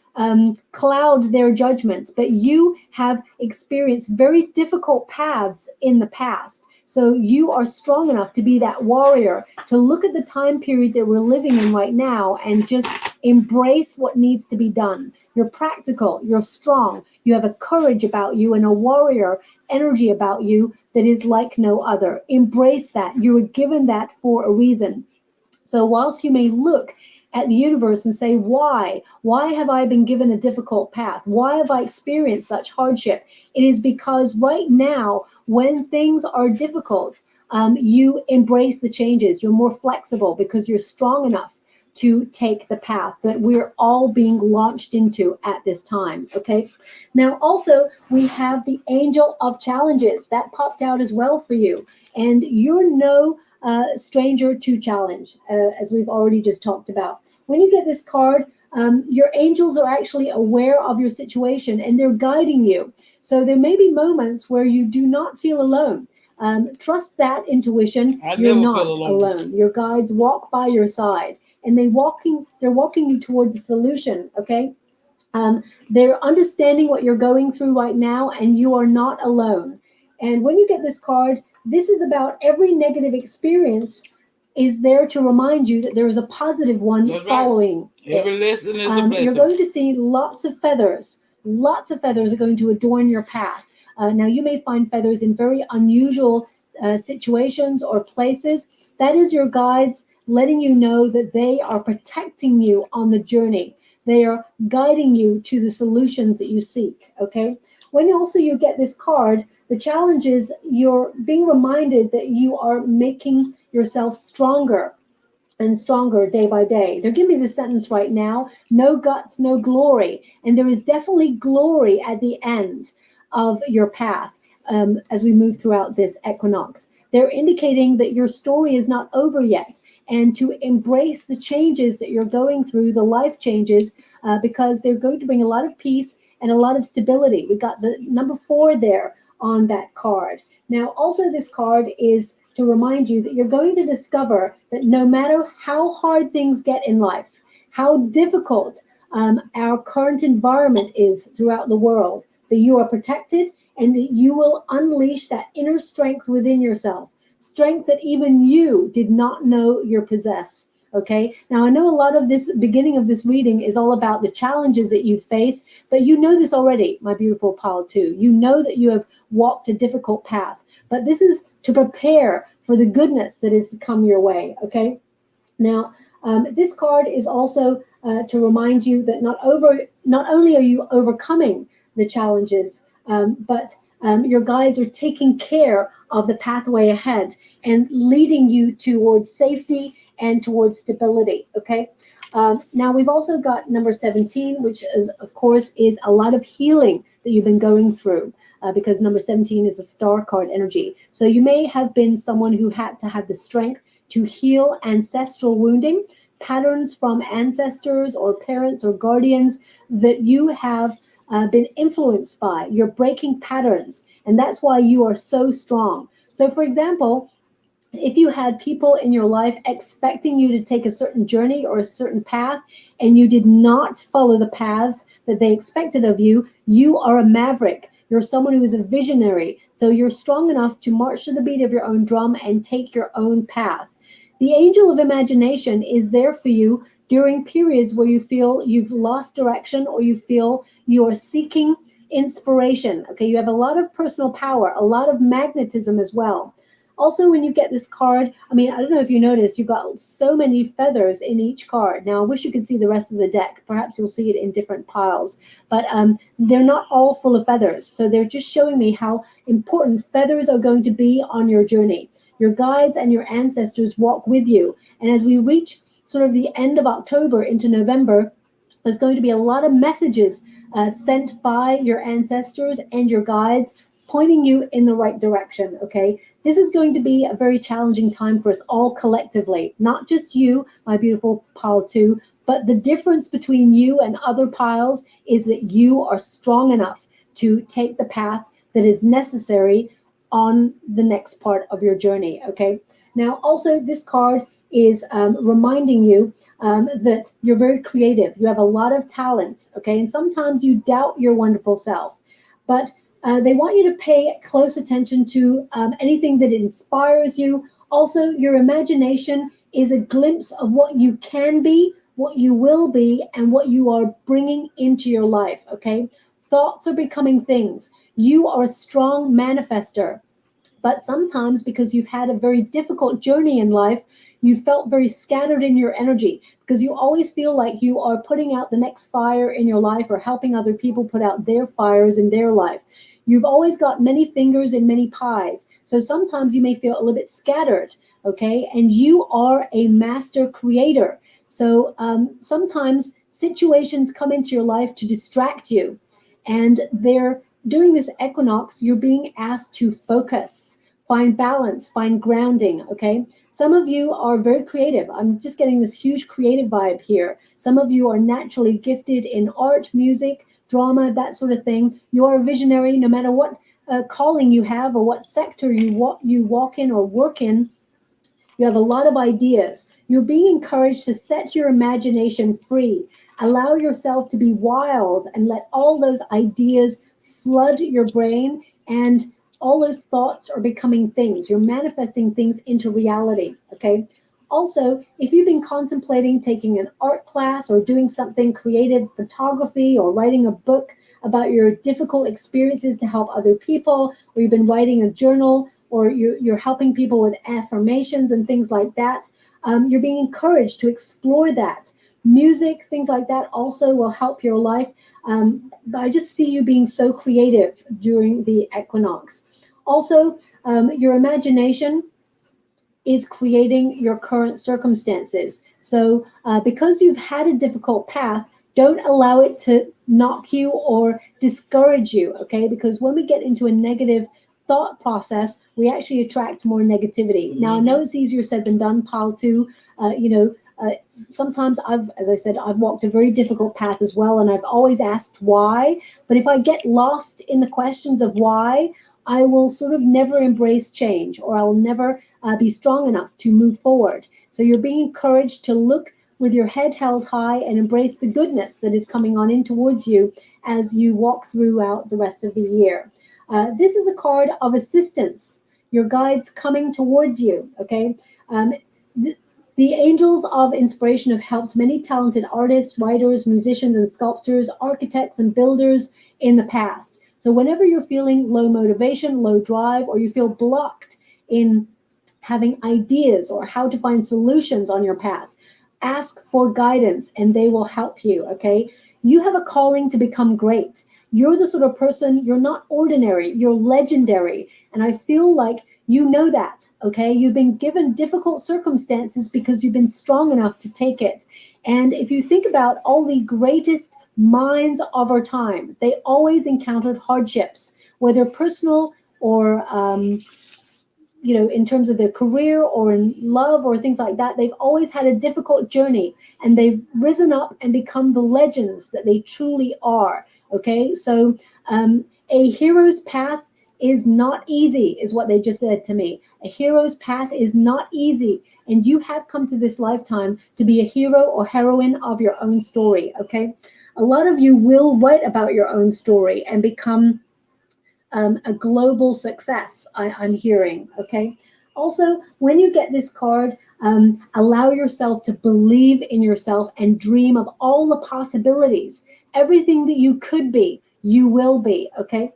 cloud their judgments. But you have experienced very difficult paths in the past. So you are strong enough to be that warrior, to look at the time period that we're living in right now and just embrace what needs to be done. You're practical, you're strong, you have a courage about you and a warrior energy about you that is like no other. Embrace that. You were given that for a reason. So whilst you may look at the universe and say, why? Why have I been given a difficult path? Why have I experienced such hardship? It is because right now, when things are difficult, you embrace the changes. You're more flexible because you're strong enough to take the path that we're all being launched into at this time. Okay. Now, also, we have the Angel of Challenges that popped out as well for you. And you're no stranger to challenge, as we've already just talked about. When you get this card, your angels are actually aware of your situation and they're guiding you. So there may be moments where you do not feel alone. Trust that intuition. You're not alone. Your guides walk by your side, and they're walking you towards a solution. Okay. They're understanding what you're going through right now, and you are not alone. And when you get this card, this is about every negative experience is there to remind you that there is a positive one following Every it. lesson is a blessing. You're going to see lots of feathers. Lots of feathers are going to adorn your path. Now, you may find feathers in very unusual situations or places. That is your guides letting you know that they are protecting you on the journey. They are guiding you to the solutions that you seek, okay? When also you get this card, the challenge is you're being reminded that you are making yourself stronger and stronger day by day. They're giving me this sentence right now: no guts, no glory. And there is definitely glory at the end of your path as we move throughout this equinox. They're indicating that your story is not over yet, and to embrace the changes that you're going through, the life changes, because they're going to bring a lot of peace and a lot of stability. We got the number 4 there on that card. Now, also this card is to remind you that you're going to discover that no matter how hard things get in life, how difficult our current environment is throughout the world, that you are protected and that you will unleash that inner strength within yourself, strength that even you did not know you possess. Okay. Now, I know a lot of this beginning of this reading is all about the challenges that you face, but you know this already, my beautiful pile 2. You know that you have walked a difficult path, but this is to prepare for the goodness that is to come your way. Okay. Now, this card is also to remind you that not only are you overcoming the challenges, but your guides are taking care of the pathway ahead and leading you towards safety and towards stability. Okay. Now we've also got number 17, which is, of course, is a lot of healing that you've been going through. Because number 17 is a star card energy. So you may have been someone who had to have the strength to heal ancestral wounding, patterns from ancestors or parents or guardians that you have been influenced by. You're breaking patterns, and that's why you are so strong. So, for example, If you had people in your life expecting you to take a certain journey or a certain path, and you did not follow the paths that they expected of you, you are a maverick. You're someone who is a visionary. So you're strong enough to march to the beat of your own drum and take your own path. The angel of imagination is there for you during periods where you feel you've lost direction or you feel you are seeking inspiration. Okay, you have a lot of personal power, a lot of magnetism as well. Also, when you get this card, I mean, I don't know if you noticed, you've got so many feathers in each card. Now, I wish you could see the rest of the deck. Perhaps you'll see it in different piles, but they're not all full of feathers. So they're just showing me how important feathers are going to be on your journey. Your guides and your ancestors walk with you. And as we reach sort of the end of October into November, there's going to be a lot of messages sent by your ancestors and your guides pointing you in the right direction. Okay, this is going to be a very challenging time for us all collectively, not just you, my beautiful pile two, but the difference between you and other piles is that you are strong enough to take the path that is necessary on the next part of your journey. Okay, now also this card is reminding you that you're very creative. You have a lot of talent, okay? And sometimes you doubt your wonderful self, but they want you to pay close attention to anything that inspires you. Also, your imagination is a glimpse of what you can be, what you will be, and what you are bringing into your life, okay? Thoughts are becoming things. You are a strong manifester. But sometimes, because you've had a very difficult journey in life, you felt very scattered in your energy because you always feel like you are putting out the next fire in your life or helping other people put out their fires in their life. You've always got many fingers in many pies. So sometimes you may feel a little bit scattered, okay? And you are a master creator. So sometimes situations come into your life to distract you. And they're during this equinox, you're being asked to focus, find balance, find grounding, okay? Some of you are very creative. I'm just getting this huge creative vibe here. Some of you are naturally gifted in art, music, drama, that sort of thing. You are a visionary no matter what calling you have or what sector you walk in or work in. You have a lot of ideas. You're being encouraged to set your imagination free. Allow yourself to be wild and let all those ideas flood your brain, and all those thoughts are becoming things. You're manifesting things into reality, okay? Also, if you've been contemplating taking an art class or doing something creative, photography, or writing a book about your difficult experiences to help other people, or you've been writing a journal, or you're helping people with affirmations and things like that, you're being encouraged to explore that. Music, things like that also will help your life. But I just see you being so creative during the equinox. Also, your imagination is creating your current circumstances. So, because you've had a difficult path, don't allow it to knock you or discourage you, okay? Because when we get into a negative thought process, we actually attract more negativity. Now, I know it's easier said than done, pile two. Sometimes as I said, I've walked a very difficult path as well, and I've always asked why. But if I get lost in the questions of why, I will sort of never embrace change, or I'll never be strong enough to move forward. So you're being encouraged to look with your head held high and embrace the goodness that is coming on in towards you as you walk throughout the rest of the year. This is a card of assistance, your guides coming towards you, okay? The angels of inspiration have helped many talented artists, writers, musicians, and sculptors, architects, and builders in the past. So whenever you're feeling low motivation, low drive, or you feel blocked in having ideas or how to find solutions on your path, ask for guidance and they will help you, okay? You have a calling to become great. You're the sort of person, you're not ordinary, you're legendary. And I feel like you know that, okay? You've been given difficult circumstances because you've been strong enough to take it. And if you think about all the greatest minds of our time, they always encountered hardships, whether personal or in terms of their career or in love or things like that. They've always had a difficult journey, and they've risen up and become the legends that they truly are. Okay, so a hero's path is not easy, is what they just said to me. A hero's path is not easy. And you have come to this lifetime to be a hero or heroine of your own story, okay? A lot of you will write about your own story and become a global success, I'm hearing, okay? Also, when you get this card, allow yourself to believe in yourself and dream of all the possibilities. Everything that you could be, you will be, okay?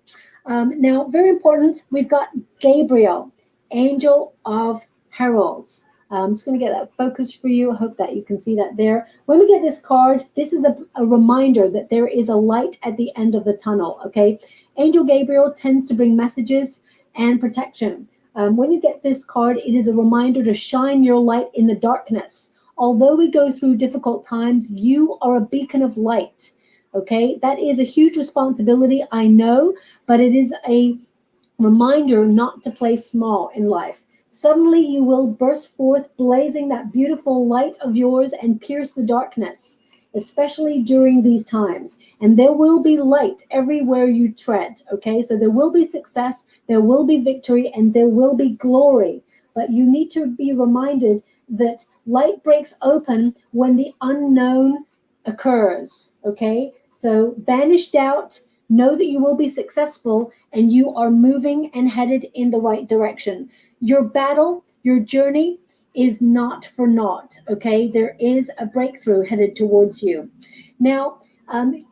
Now, very important, we've got Gabriel, Angel of Heralds. I'm just going to get that focused for you. I hope that you can see that there. When we get this card, this is a reminder that there is a light at the end of the tunnel, okay? Angel Gabriel tends to bring messages and protection. When you get this card, it is a reminder to shine your light in the darkness. Although we go through difficult times, you are a beacon of light, okay? That is a huge responsibility, I know, but it is a reminder not to play small in life. Suddenly you will burst forth, blazing that beautiful light of yours and pierce the darkness, especially during these times. And there will be light everywhere you tread, okay? So there will be success, there will be victory, and there will be glory. But you need to be reminded that light breaks open when the unknown occurs, okay? So banish doubt, know that you will be successful, and you are moving and headed in the right direction. Your battle, your journey is not for naught, okay? There is a breakthrough headed towards you. Now,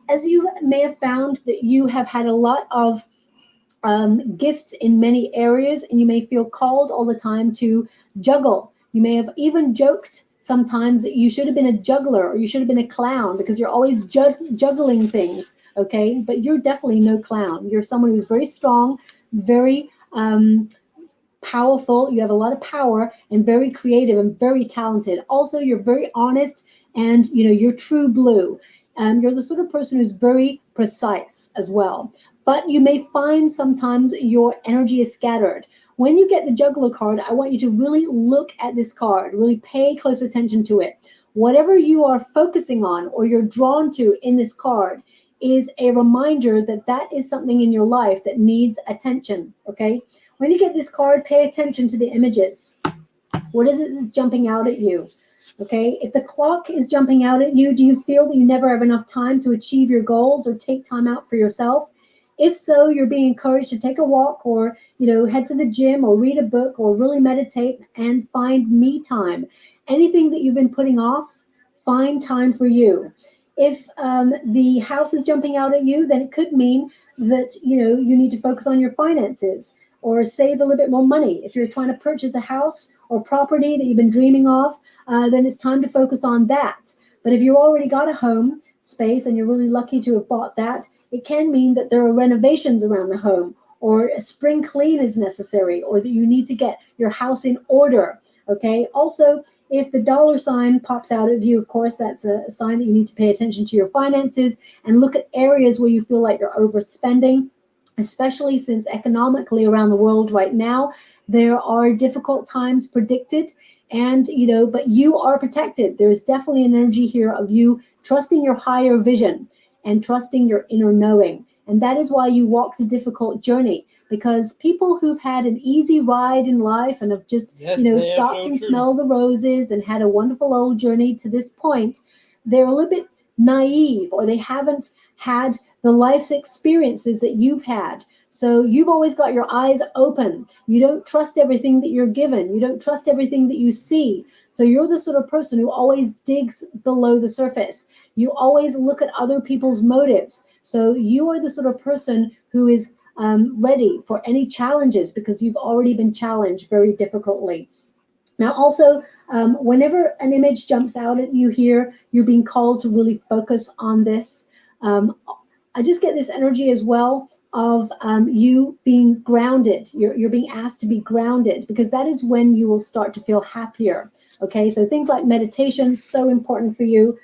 as you may have found that you have had a lot of gifts in many areas, and you may feel called all the time to juggle. You may have even joked sometimes that you should have been a juggler or you should have been a clown because you're always juggling things, okay? But you're definitely no clown. You're someone who's very strong, very powerful. You have a lot of power and very creative and very talented. Also, you're very honest and you're true blue. You're the sort of person who's very precise as well. But you may find sometimes your energy is scattered. When you get the juggler card, I want you to really look at this card, really pay close attention to it. Whatever you are focusing on or you're drawn to in this card is a reminder that that is something in your life that needs attention, okay? When you get this card, pay attention to the images. What is it that's jumping out at you? Okay, if the clock is jumping out at you, do you feel that you never have enough time to achieve your goals or take time out for yourself? If so, you're being encouraged to take a walk or, head to the gym or read a book or really meditate and find me time. Anything that you've been putting off, find time for you. If the house is jumping out at you, then it could mean that, you need to focus on your finances or save a little bit more money. If you're trying to purchase a house or property that you've been dreaming of, then it's time to focus on that. But if you already got a home space and you're really lucky to have bought that, it can mean that there are renovations around the home or a spring clean is necessary or that you need to get your house in order, okay? Also, if the dollar sign pops out at you, of course, that's a sign that you need to pay attention to your finances and look at areas where you feel like you're overspending, especially since economically around the world right now, there are difficult times predicted. And, but you are protected. There's definitely an energy here of you trusting your higher vision and trusting your inner knowing. And that is why you walked a difficult journey, because people who've had an easy ride in life and have just, stopped and smelled the roses and had a wonderful old journey to this point, they're a little bit naive or they haven't had the life's experiences that you've had. So you've always got your eyes open. You don't trust everything that you're given. You don't trust everything that you see. So you're the sort of person who always digs below the surface. You always look at other people's motives. So you are the sort of person who is ready for any challenges because you've already been challenged very difficultly. Now, also, whenever an image jumps out at you here, you're being called to really focus on this. I just get this energy as well of you being grounded. You're being asked to be grounded because that is when you will start to feel happier. Okay, so things like meditation, so important for you.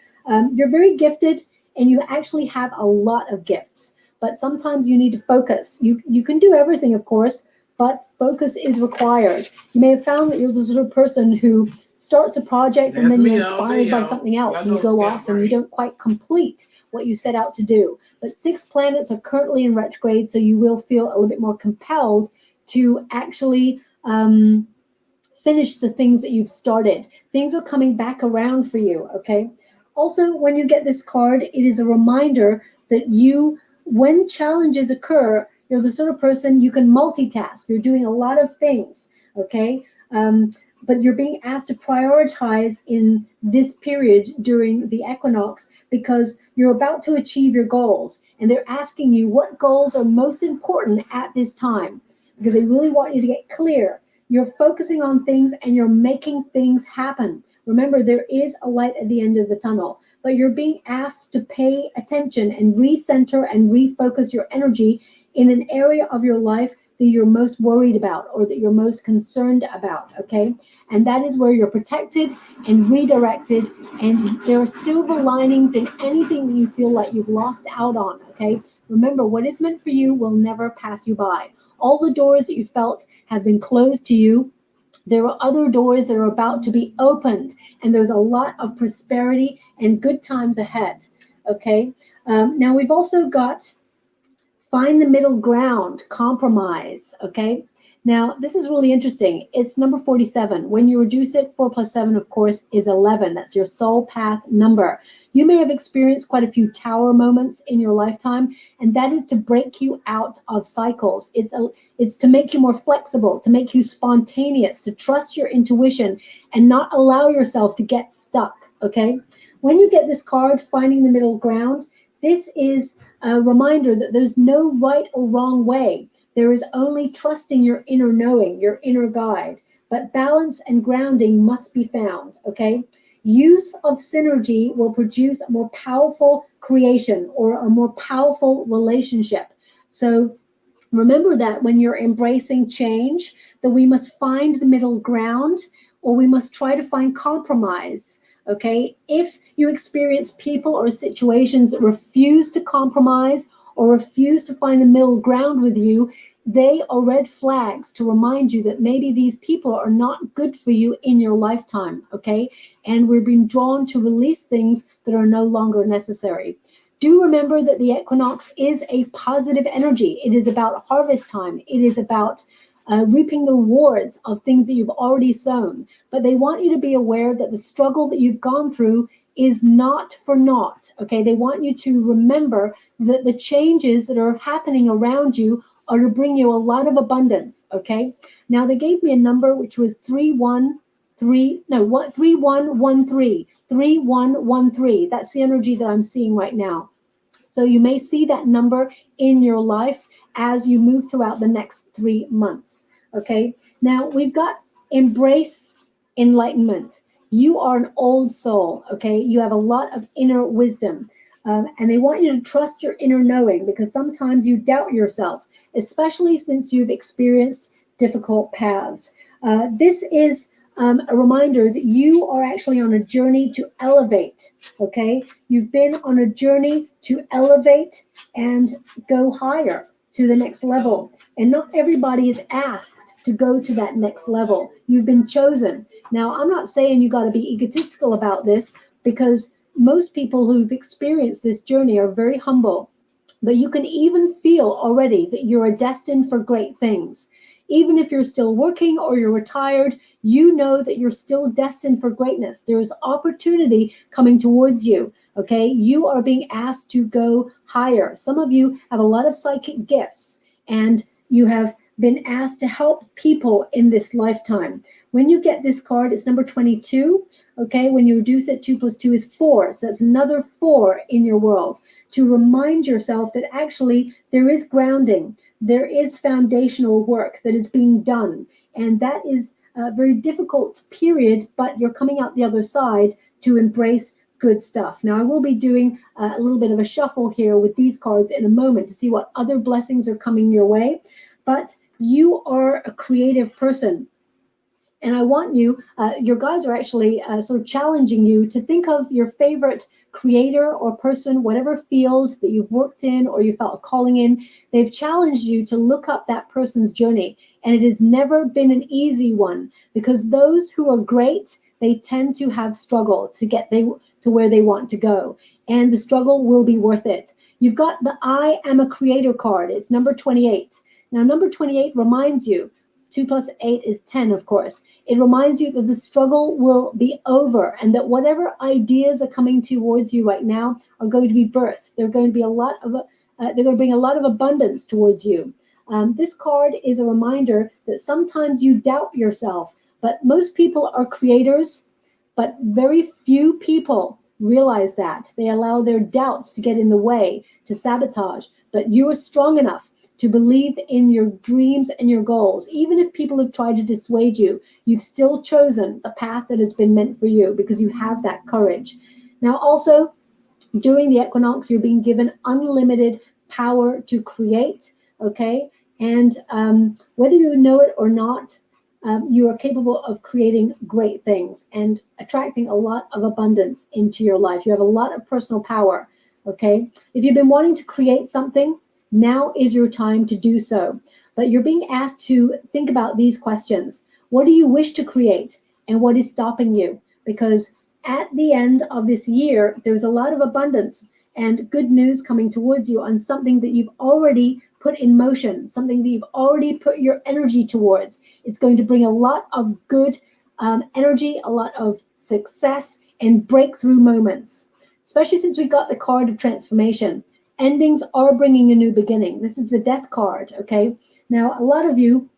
You're very gifted and you actually have a lot of gifts, but sometimes you need to focus. You can do everything, of course, but focus is required. You may have found that you're the sort of person who starts a project and That's then you're me all day, inspired by y'all. something else Y'all and you know go got off and you brain. don't quite complete what you set out to do. But 6 planets are currently in retrograde, so you will feel a little bit more compelled to actually finish the things that you've started. Things are coming back around for you, okay? Also, when you get this card, it is a reminder that when challenges occur, you're the sort of person you can multitask. You're doing a lot of things, okay? But you're being asked to prioritize in this period during the equinox because you're about to achieve your goals. And they're asking you what goals are most important at this time because they really want you to get clear. You're focusing on things and you're making things happen. Remember, there is a light at the end of the tunnel, but you're being asked to pay attention and recenter and refocus your energy in an area of your life that you're most worried about or that you're most concerned about, okay? And that is where you're protected and redirected, and there are silver linings in anything that you feel like you've lost out on, okay? Remember, what is meant for you will never pass you by. All the doors that you felt have been closed to you, there are other doors that are about to be opened, and there's a lot of prosperity and good times ahead, okay? Now, we've also got find the middle ground, compromise, okay? Now, this is really interesting. It's number 47. When you reduce it, 4 plus 7, of course, is 11. That's your soul path number. You may have experienced quite a few tower moments in your lifetime, and that is to break you out of cycles. It's to make you more flexible, to make you spontaneous, to trust your intuition and not allow yourself to get stuck, okay? When you get this card, finding the middle ground, this is a reminder that there's no right or wrong way. There is only trusting your inner knowing, your inner guide. But balance and grounding must be found, okay? Use of synergy will produce a more powerful creation or a more powerful relationship. So remember that when you're embracing change, that we must find the middle ground or we must try to find compromise. Okay, if you experience people or situations that refuse to compromise or refuse to find the middle ground with you, they are red flags to remind you that maybe these people are not good for you in your lifetime. Okay, and we're being drawn to release things that are no longer necessary. Do remember that the equinox is a positive energy. It is about harvest time. It is about reaping the rewards of things that you've already sown. But they want you to be aware that the struggle that you've gone through is not for naught. Okay, they want you to remember that the changes that are happening around you are to bring you a lot of abundance. Okay, now they gave me a number which was 3113. 3113. That's the energy that I'm seeing right now. So you may see that number in your life as you move throughout the next 3 months. Okay. Now we've got embrace enlightenment. You are an old soul. Okay. You have a lot of inner wisdom. And they want you to trust your inner knowing because sometimes you doubt yourself, especially since you've experienced difficult paths. This is a reminder that you are actually on a journey to elevate. Okay, you've been on a journey to elevate and go higher to the next level, and not everybody is asked to go to that next level. You've been chosen. Now, I'm not saying you got to be egotistical about this because most people who've experienced this journey are very humble. But you can even feel already that you are destined for great things. Even if you're still working or you're retired, you know that you're still destined for greatness. There's opportunity coming towards you. Okay, you are being asked to go higher. Some of you have a lot of psychic gifts and you have been asked to help people in this lifetime. When you get this card, it's number 22. Okay, when you reduce it, 2 plus 2 is 4. So that's another 4 in your world to remind yourself that actually there is grounding. There is foundational work that is being done. And that is a very difficult period, but you're coming out the other side to embrace good stuff. Now, I will be doing a little bit of a shuffle here with these cards in a moment to see what other blessings are coming your way. But you are a creative person. And I want you, your guides are actually sort of challenging you to think of your favorite creator or person, whatever field that you've worked in or you felt a calling in. They've challenged you to look up that person's journey. And it has never been an easy one because those who are great, they tend to have struggle to get to where they want to go. And the struggle will be worth it. You've got the I am a creator card. It's number 28. Now, number 28 reminds you, 2 plus 8 is 10, of course. It reminds you that the struggle will be over and that whatever ideas are coming towards you right now are going to be birthed. They're going to be they're going to bring a lot of abundance towards you. This card is a reminder that sometimes you doubt yourself, but most people are creators, but very few people realize that. They allow their doubts to get in the way, to sabotage, but you are strong enough to believe in your dreams and your goals. Even if people have tried to dissuade you, you've still chosen the path that has been meant for you because you have that courage. Now, also, during the equinox, you're being given unlimited power to create, okay? And whether you know it or not, you are capable of creating great things and attracting a lot of abundance into your life. You have a lot of personal power, okay? If you've been wanting to create something, now is your time to do so. But you're being asked to think about these questions. What do you wish to create? And what is stopping you? Because at the end of this year, there's a lot of abundance and good news coming towards you on something that you've already put in motion, something that you've already put your energy towards. It's going to bring a lot of good energy, a lot of success and breakthrough moments, especially since we got the card of transformation. Endings are bringing a new beginning. This is the death card, okay? Now, a lot of you,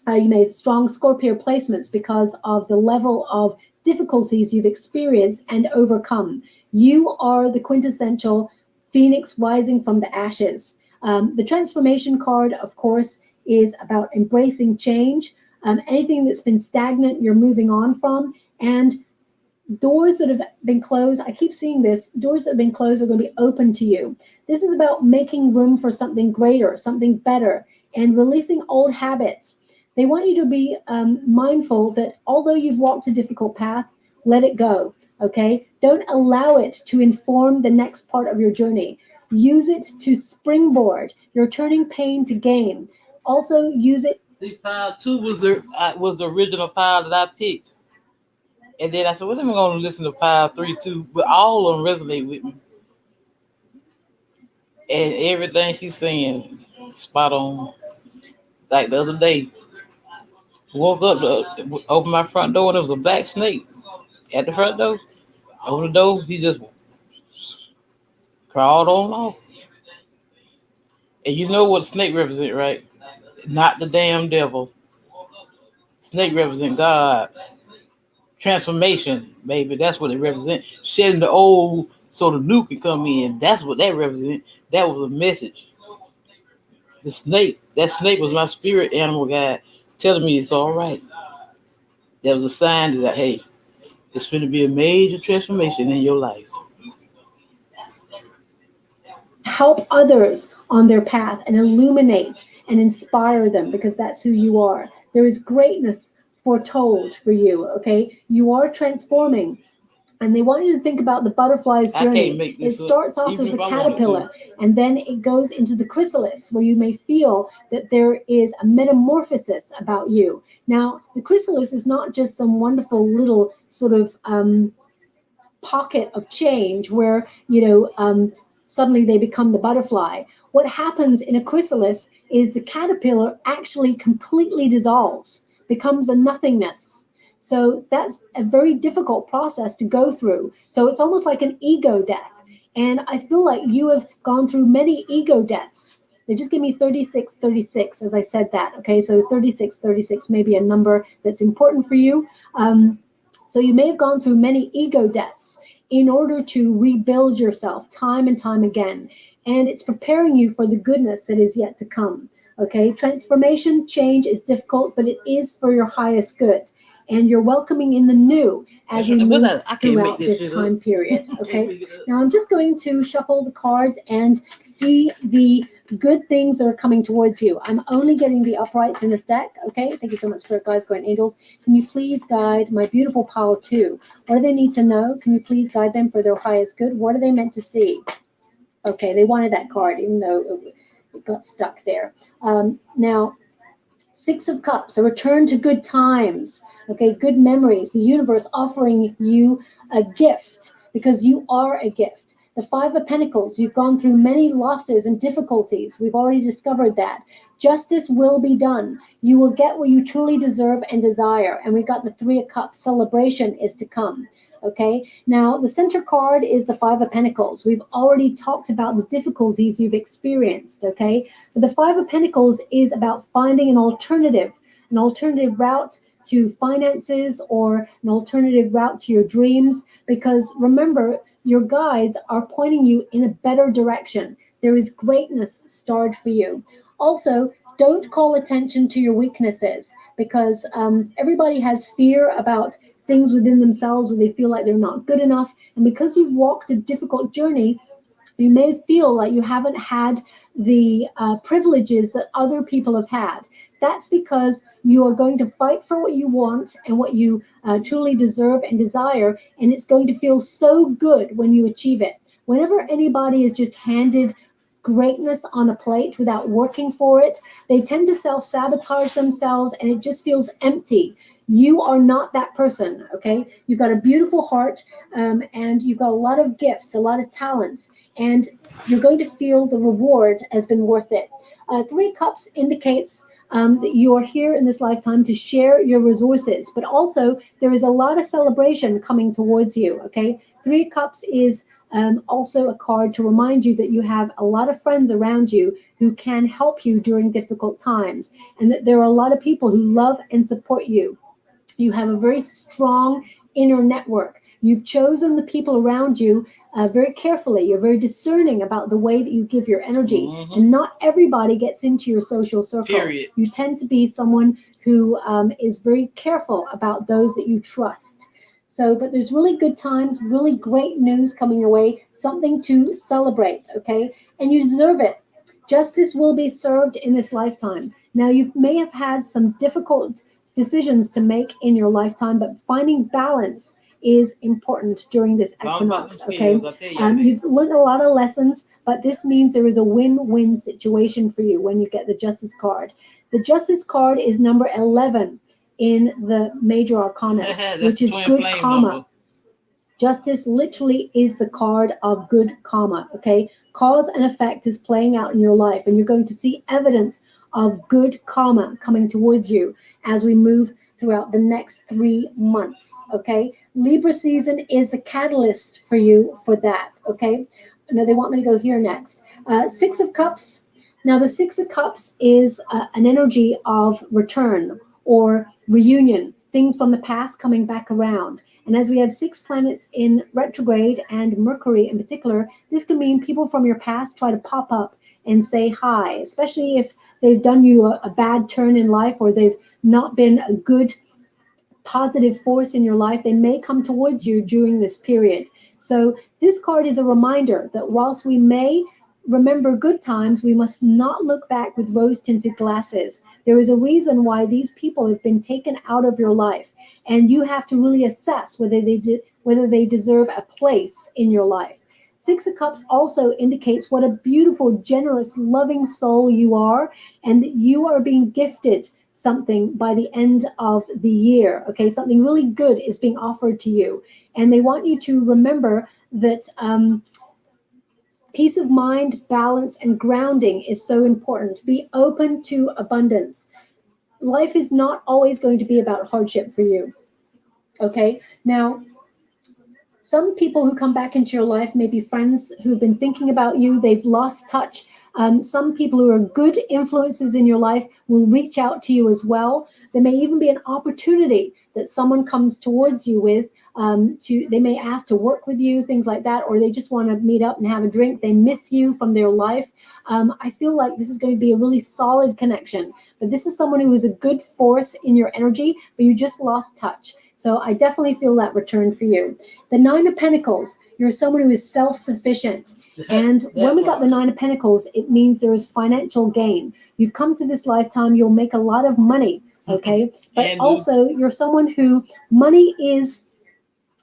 you may have strong Scorpio placements because of the level of difficulties you've experienced and overcome. You are the quintessential phoenix rising from the ashes. The transformation card, of course, is about embracing change. Anything that's been stagnant, you're moving on from. And doors that have been closed, I keep seeing this, doors that have been closed are going to be open to you. This is about making room for something greater, something better, and releasing old habits. They want you to be mindful that although you've walked a difficult path, let it go, okay? Don't allow it to inform the next part of your journey. Use it to springboard. You're turning pain to gain. Also use it. See, pile 2 was the original pile that I picked. And then I said, well, I'm going to listen to pile 3 too. But all of them resonate with me. And everything she's saying, spot on. Like the other day, woke up to open my front door and there was a black snake at the front door. Open the door, he just crawled on off. And you know what snake represent, right? Not the damn devil. Snake represent God. Transformation, baby. That's what it represents. Shedding the old so the new can come in. That's what that represents. That was a message. The snake, that snake was my spirit animal guide telling me it's all right. That was a sign that, hey, it's going to be a major transformation in your life. Help others on their path and illuminate and inspire them because that's who you are. There is greatness foretold for you, okay? You are transforming. And they want you to think about the butterfly's journey. It starts off as the caterpillar, and then it goes into the chrysalis, where you may feel that there is a metamorphosis about you. Now, the chrysalis is not just some wonderful little sort of pocket of change where, suddenly they become the butterfly. What happens in a chrysalis is the caterpillar actually completely dissolves, becomes a nothingness. So that's a very difficult process to go through. So it's almost like an ego death. And I feel like you have gone through many ego deaths. They just give me 3636 as I said that. Okay, so 3636 may be a number that's important for you. So you may have gone through many ego deaths in order to rebuild yourself time and time again. And it's preparing you for the goodness that is yet to come. Okay, transformation, change is difficult, but it is for your highest good. And you're welcoming in the new as we move throughout this time period. Okay. Now I'm just going to shuffle the cards and see the good things that are coming towards you. I'm only getting the uprights in this deck. Okay. Thank you so much for guides, guardian angels. Can you please guide my beautiful pile 2? What do they need to know? Can you please guide them for their highest good? What are they meant to see? Okay. They wanted that card, even though it got stuck there. Now, 6 of Cups, a return to good times. Okay, good memories, the universe offering you a gift because you are a gift. The Five of Pentacles, you've gone through many losses and difficulties. We've already discovered that. Justice will be done. You will get what you truly deserve and desire. And we got the Three of Cups. Celebration is to come. Okay, now the center card is the Five of Pentacles. We've already talked about the difficulties you've experienced. Okay, but the Five of Pentacles is about finding an alternative route to finances or an alternative route to your dreams. Because remember, your guides are pointing you in a better direction. There is greatness starred for you. Also, don't call attention to your weaknesses because everybody has fear about things within themselves where they feel like they're not good enough. And because you've walked a difficult journey, you may feel like you haven't had the privileges that other people have had. That's because you are going to fight for what you want and what you truly deserve and desire, and it's going to feel so good when you achieve it. Whenever anybody is just handed greatness on a plate without working for it, they tend to self-sabotage themselves and it just feels empty. You are not that person, okay? You've got a beautiful heart and you've got a lot of gifts, a lot of talents, and you're going to feel the reward has been worth it. Three Cups indicates that you are here in this lifetime to share your resources, but also there is a lot of celebration coming towards you, okay? Three Cups is also a card to remind you that you have a lot of friends around you who can help you during difficult times, and that there are a lot of people who love and support you. You have a very strong inner network. You've chosen the people around you very carefully. You're very discerning about the way that you give your energy. And not everybody gets into your social circle. Period. You tend to be someone who is very careful about those that you trust. So, but there's really good times, really great news coming your way, something to celebrate, okay? And you deserve it. Justice will be served in this lifetime. Now, you may have had some difficult decisions to make in your lifetime, but finding balance is important during this equinox, okay? You've learned a lot of lessons, but this means there is a win-win situation for you when you get the Justice card. The Justice card is number 11 in the major arcana, which is good karma. Number. Justice literally is the card of good karma, okay? Cause and effect is playing out in your life, and you're going to see evidence of good karma coming towards you as we move throughout the next 3 months, okay? Libra season is the catalyst for you for that, okay? Now they want me to go here next. Six of Cups. Now the Six of Cups is an energy of return or reunion, things from the past coming back around. And as we have 6 planets in retrograde and Mercury in particular, this can mean people from your past try to pop up and say hi, especially if they've done you a bad turn in life or they've not been a good positive force in your life. They may come towards you during this period. So this card is a reminder that whilst we may remember good times, we must not look back with rose-tinted glasses. There is a reason why these people have been taken out of your life, and you have to really assess whether they deserve a place in your life. Six of Cups also indicates what a beautiful, generous, loving soul you are, and that you are being gifted something by the end of the year. Okay, something really good is being offered to you, and they want you to remember that peace of mind, balance, and grounding is so important. Be open to abundance. Life is not always going to be about hardship for you. Okay, now some people who come back into your life may be friends who've been thinking about you. They've lost touch. Some people who are good influences in your life will reach out to you as well. There may even be an opportunity that someone comes towards you with. They may ask to work with you, things like that, or they just want to meet up and have a drink. They miss you from their life. I feel like this is going to be a really solid connection. But this is someone who is a good force in your energy, but you just lost touch. So I definitely feel that return for you. The Nine of Pentacles, you're someone who is self-sufficient. And when we got the Nine of Pentacles, it means there is financial gain. You've come to this lifetime, you'll make a lot of money, okay? But also, you're someone who money is,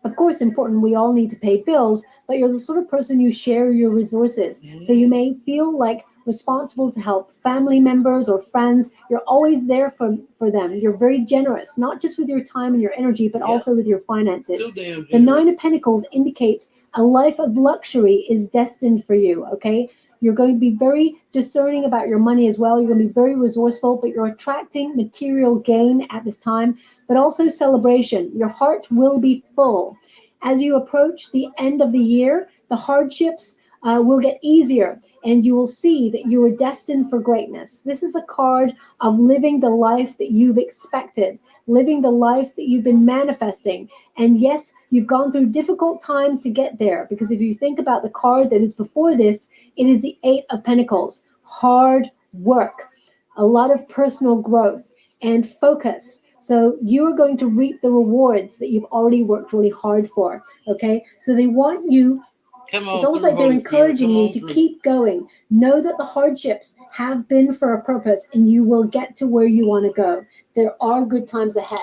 of course, important. We all need to pay bills, but you're the sort of person you share your resources. So you may feel like responsible to help family members or friends. You're always there for them. You're very generous, not just with your time and your energy, but Yep. also with your finances. Too damn The Nine of generous. Pentacles indicates a life of luxury is destined for you, okay? You're going to be very discerning about your money as well. You're going to be very resourceful, but you're attracting material gain at this time, but also celebration. Your heart will be full. As you approach the end of the year, the hardships will get easier, and you will see that you are destined for greatness. This is a card of living the life that you've expected, living the life that you've been manifesting. And yes, you've gone through difficult times to get there, because if you think about the card that is before this, it is the Eight of Pentacles. Hard work, a lot of personal growth, and focus. So you are going to reap the rewards that you've already worked really hard for. Okay. So they want you, Come it's on almost through, like they're Holy Spirit. encouraging Come you on to through. keep going. Know that the hardships have been for a purpose, and you will get to where you want to go. There are good times ahead.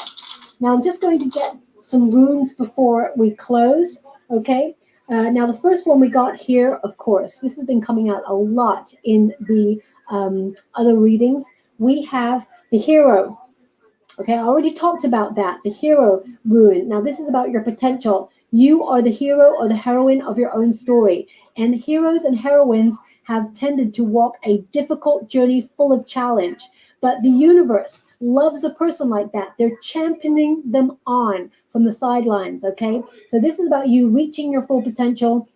Now I'm just going to get some runes before we close. Okay. Now the first one we got here, of course, this has been coming out a lot in the other readings. We have the hero. Okay, I already talked about that, the hero rune. Now, this is about your potential. You are the hero or the heroine of your own story. And heroes and heroines have tended to walk a difficult journey full of challenge. But the universe loves a person like that. They're championing them on from the sidelines, okay? So, this is about you reaching your full potential.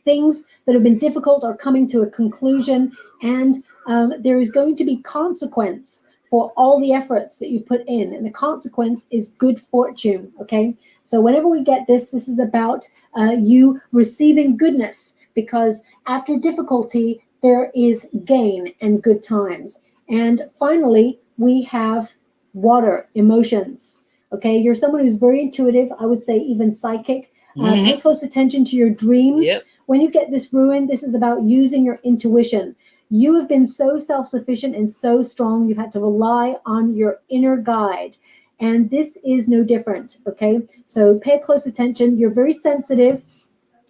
Things that have been difficult are coming to a conclusion, and there is going to be consequence for all the efforts that you put in, and the consequence is good fortune. Okay, so whenever we get this, this is about you receiving goodness, because after difficulty there is gain and good times. And finally, we have water, emotions. Okay, you're someone who's very intuitive, I would say even psychic. Pay Mm-hmm. close attention to your dreams. Yep. When you get this ruin, this is about using your intuition. You have been so self sufficient and so strong, you've had to rely on your inner guide. And this is no different. Okay. So pay close attention. You're very sensitive,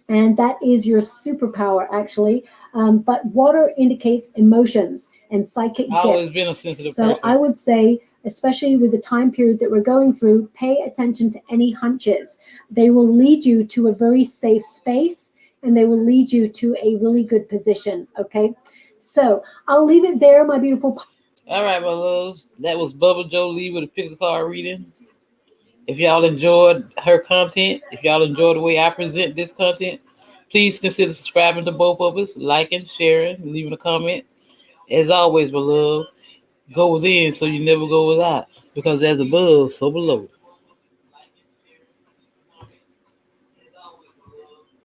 and that is your superpower, actually. But water indicates emotions and psychic Always been a gifts. sensitive So I person. would say, especially with the time period that we're going through, pay attention to any hunches. They will lead you to a very safe space, and they will lead you to a really good position. Okay. So I'll leave it there, my beautiful. All right, my loves. That was Bubba Jolie with a pick a card reading. If y'all enjoyed her content, if y'all enjoyed the way I present this content, please consider subscribing to both of us, liking, sharing, leaving a comment. As always, my love, go within so you never go without. Because as above, so below.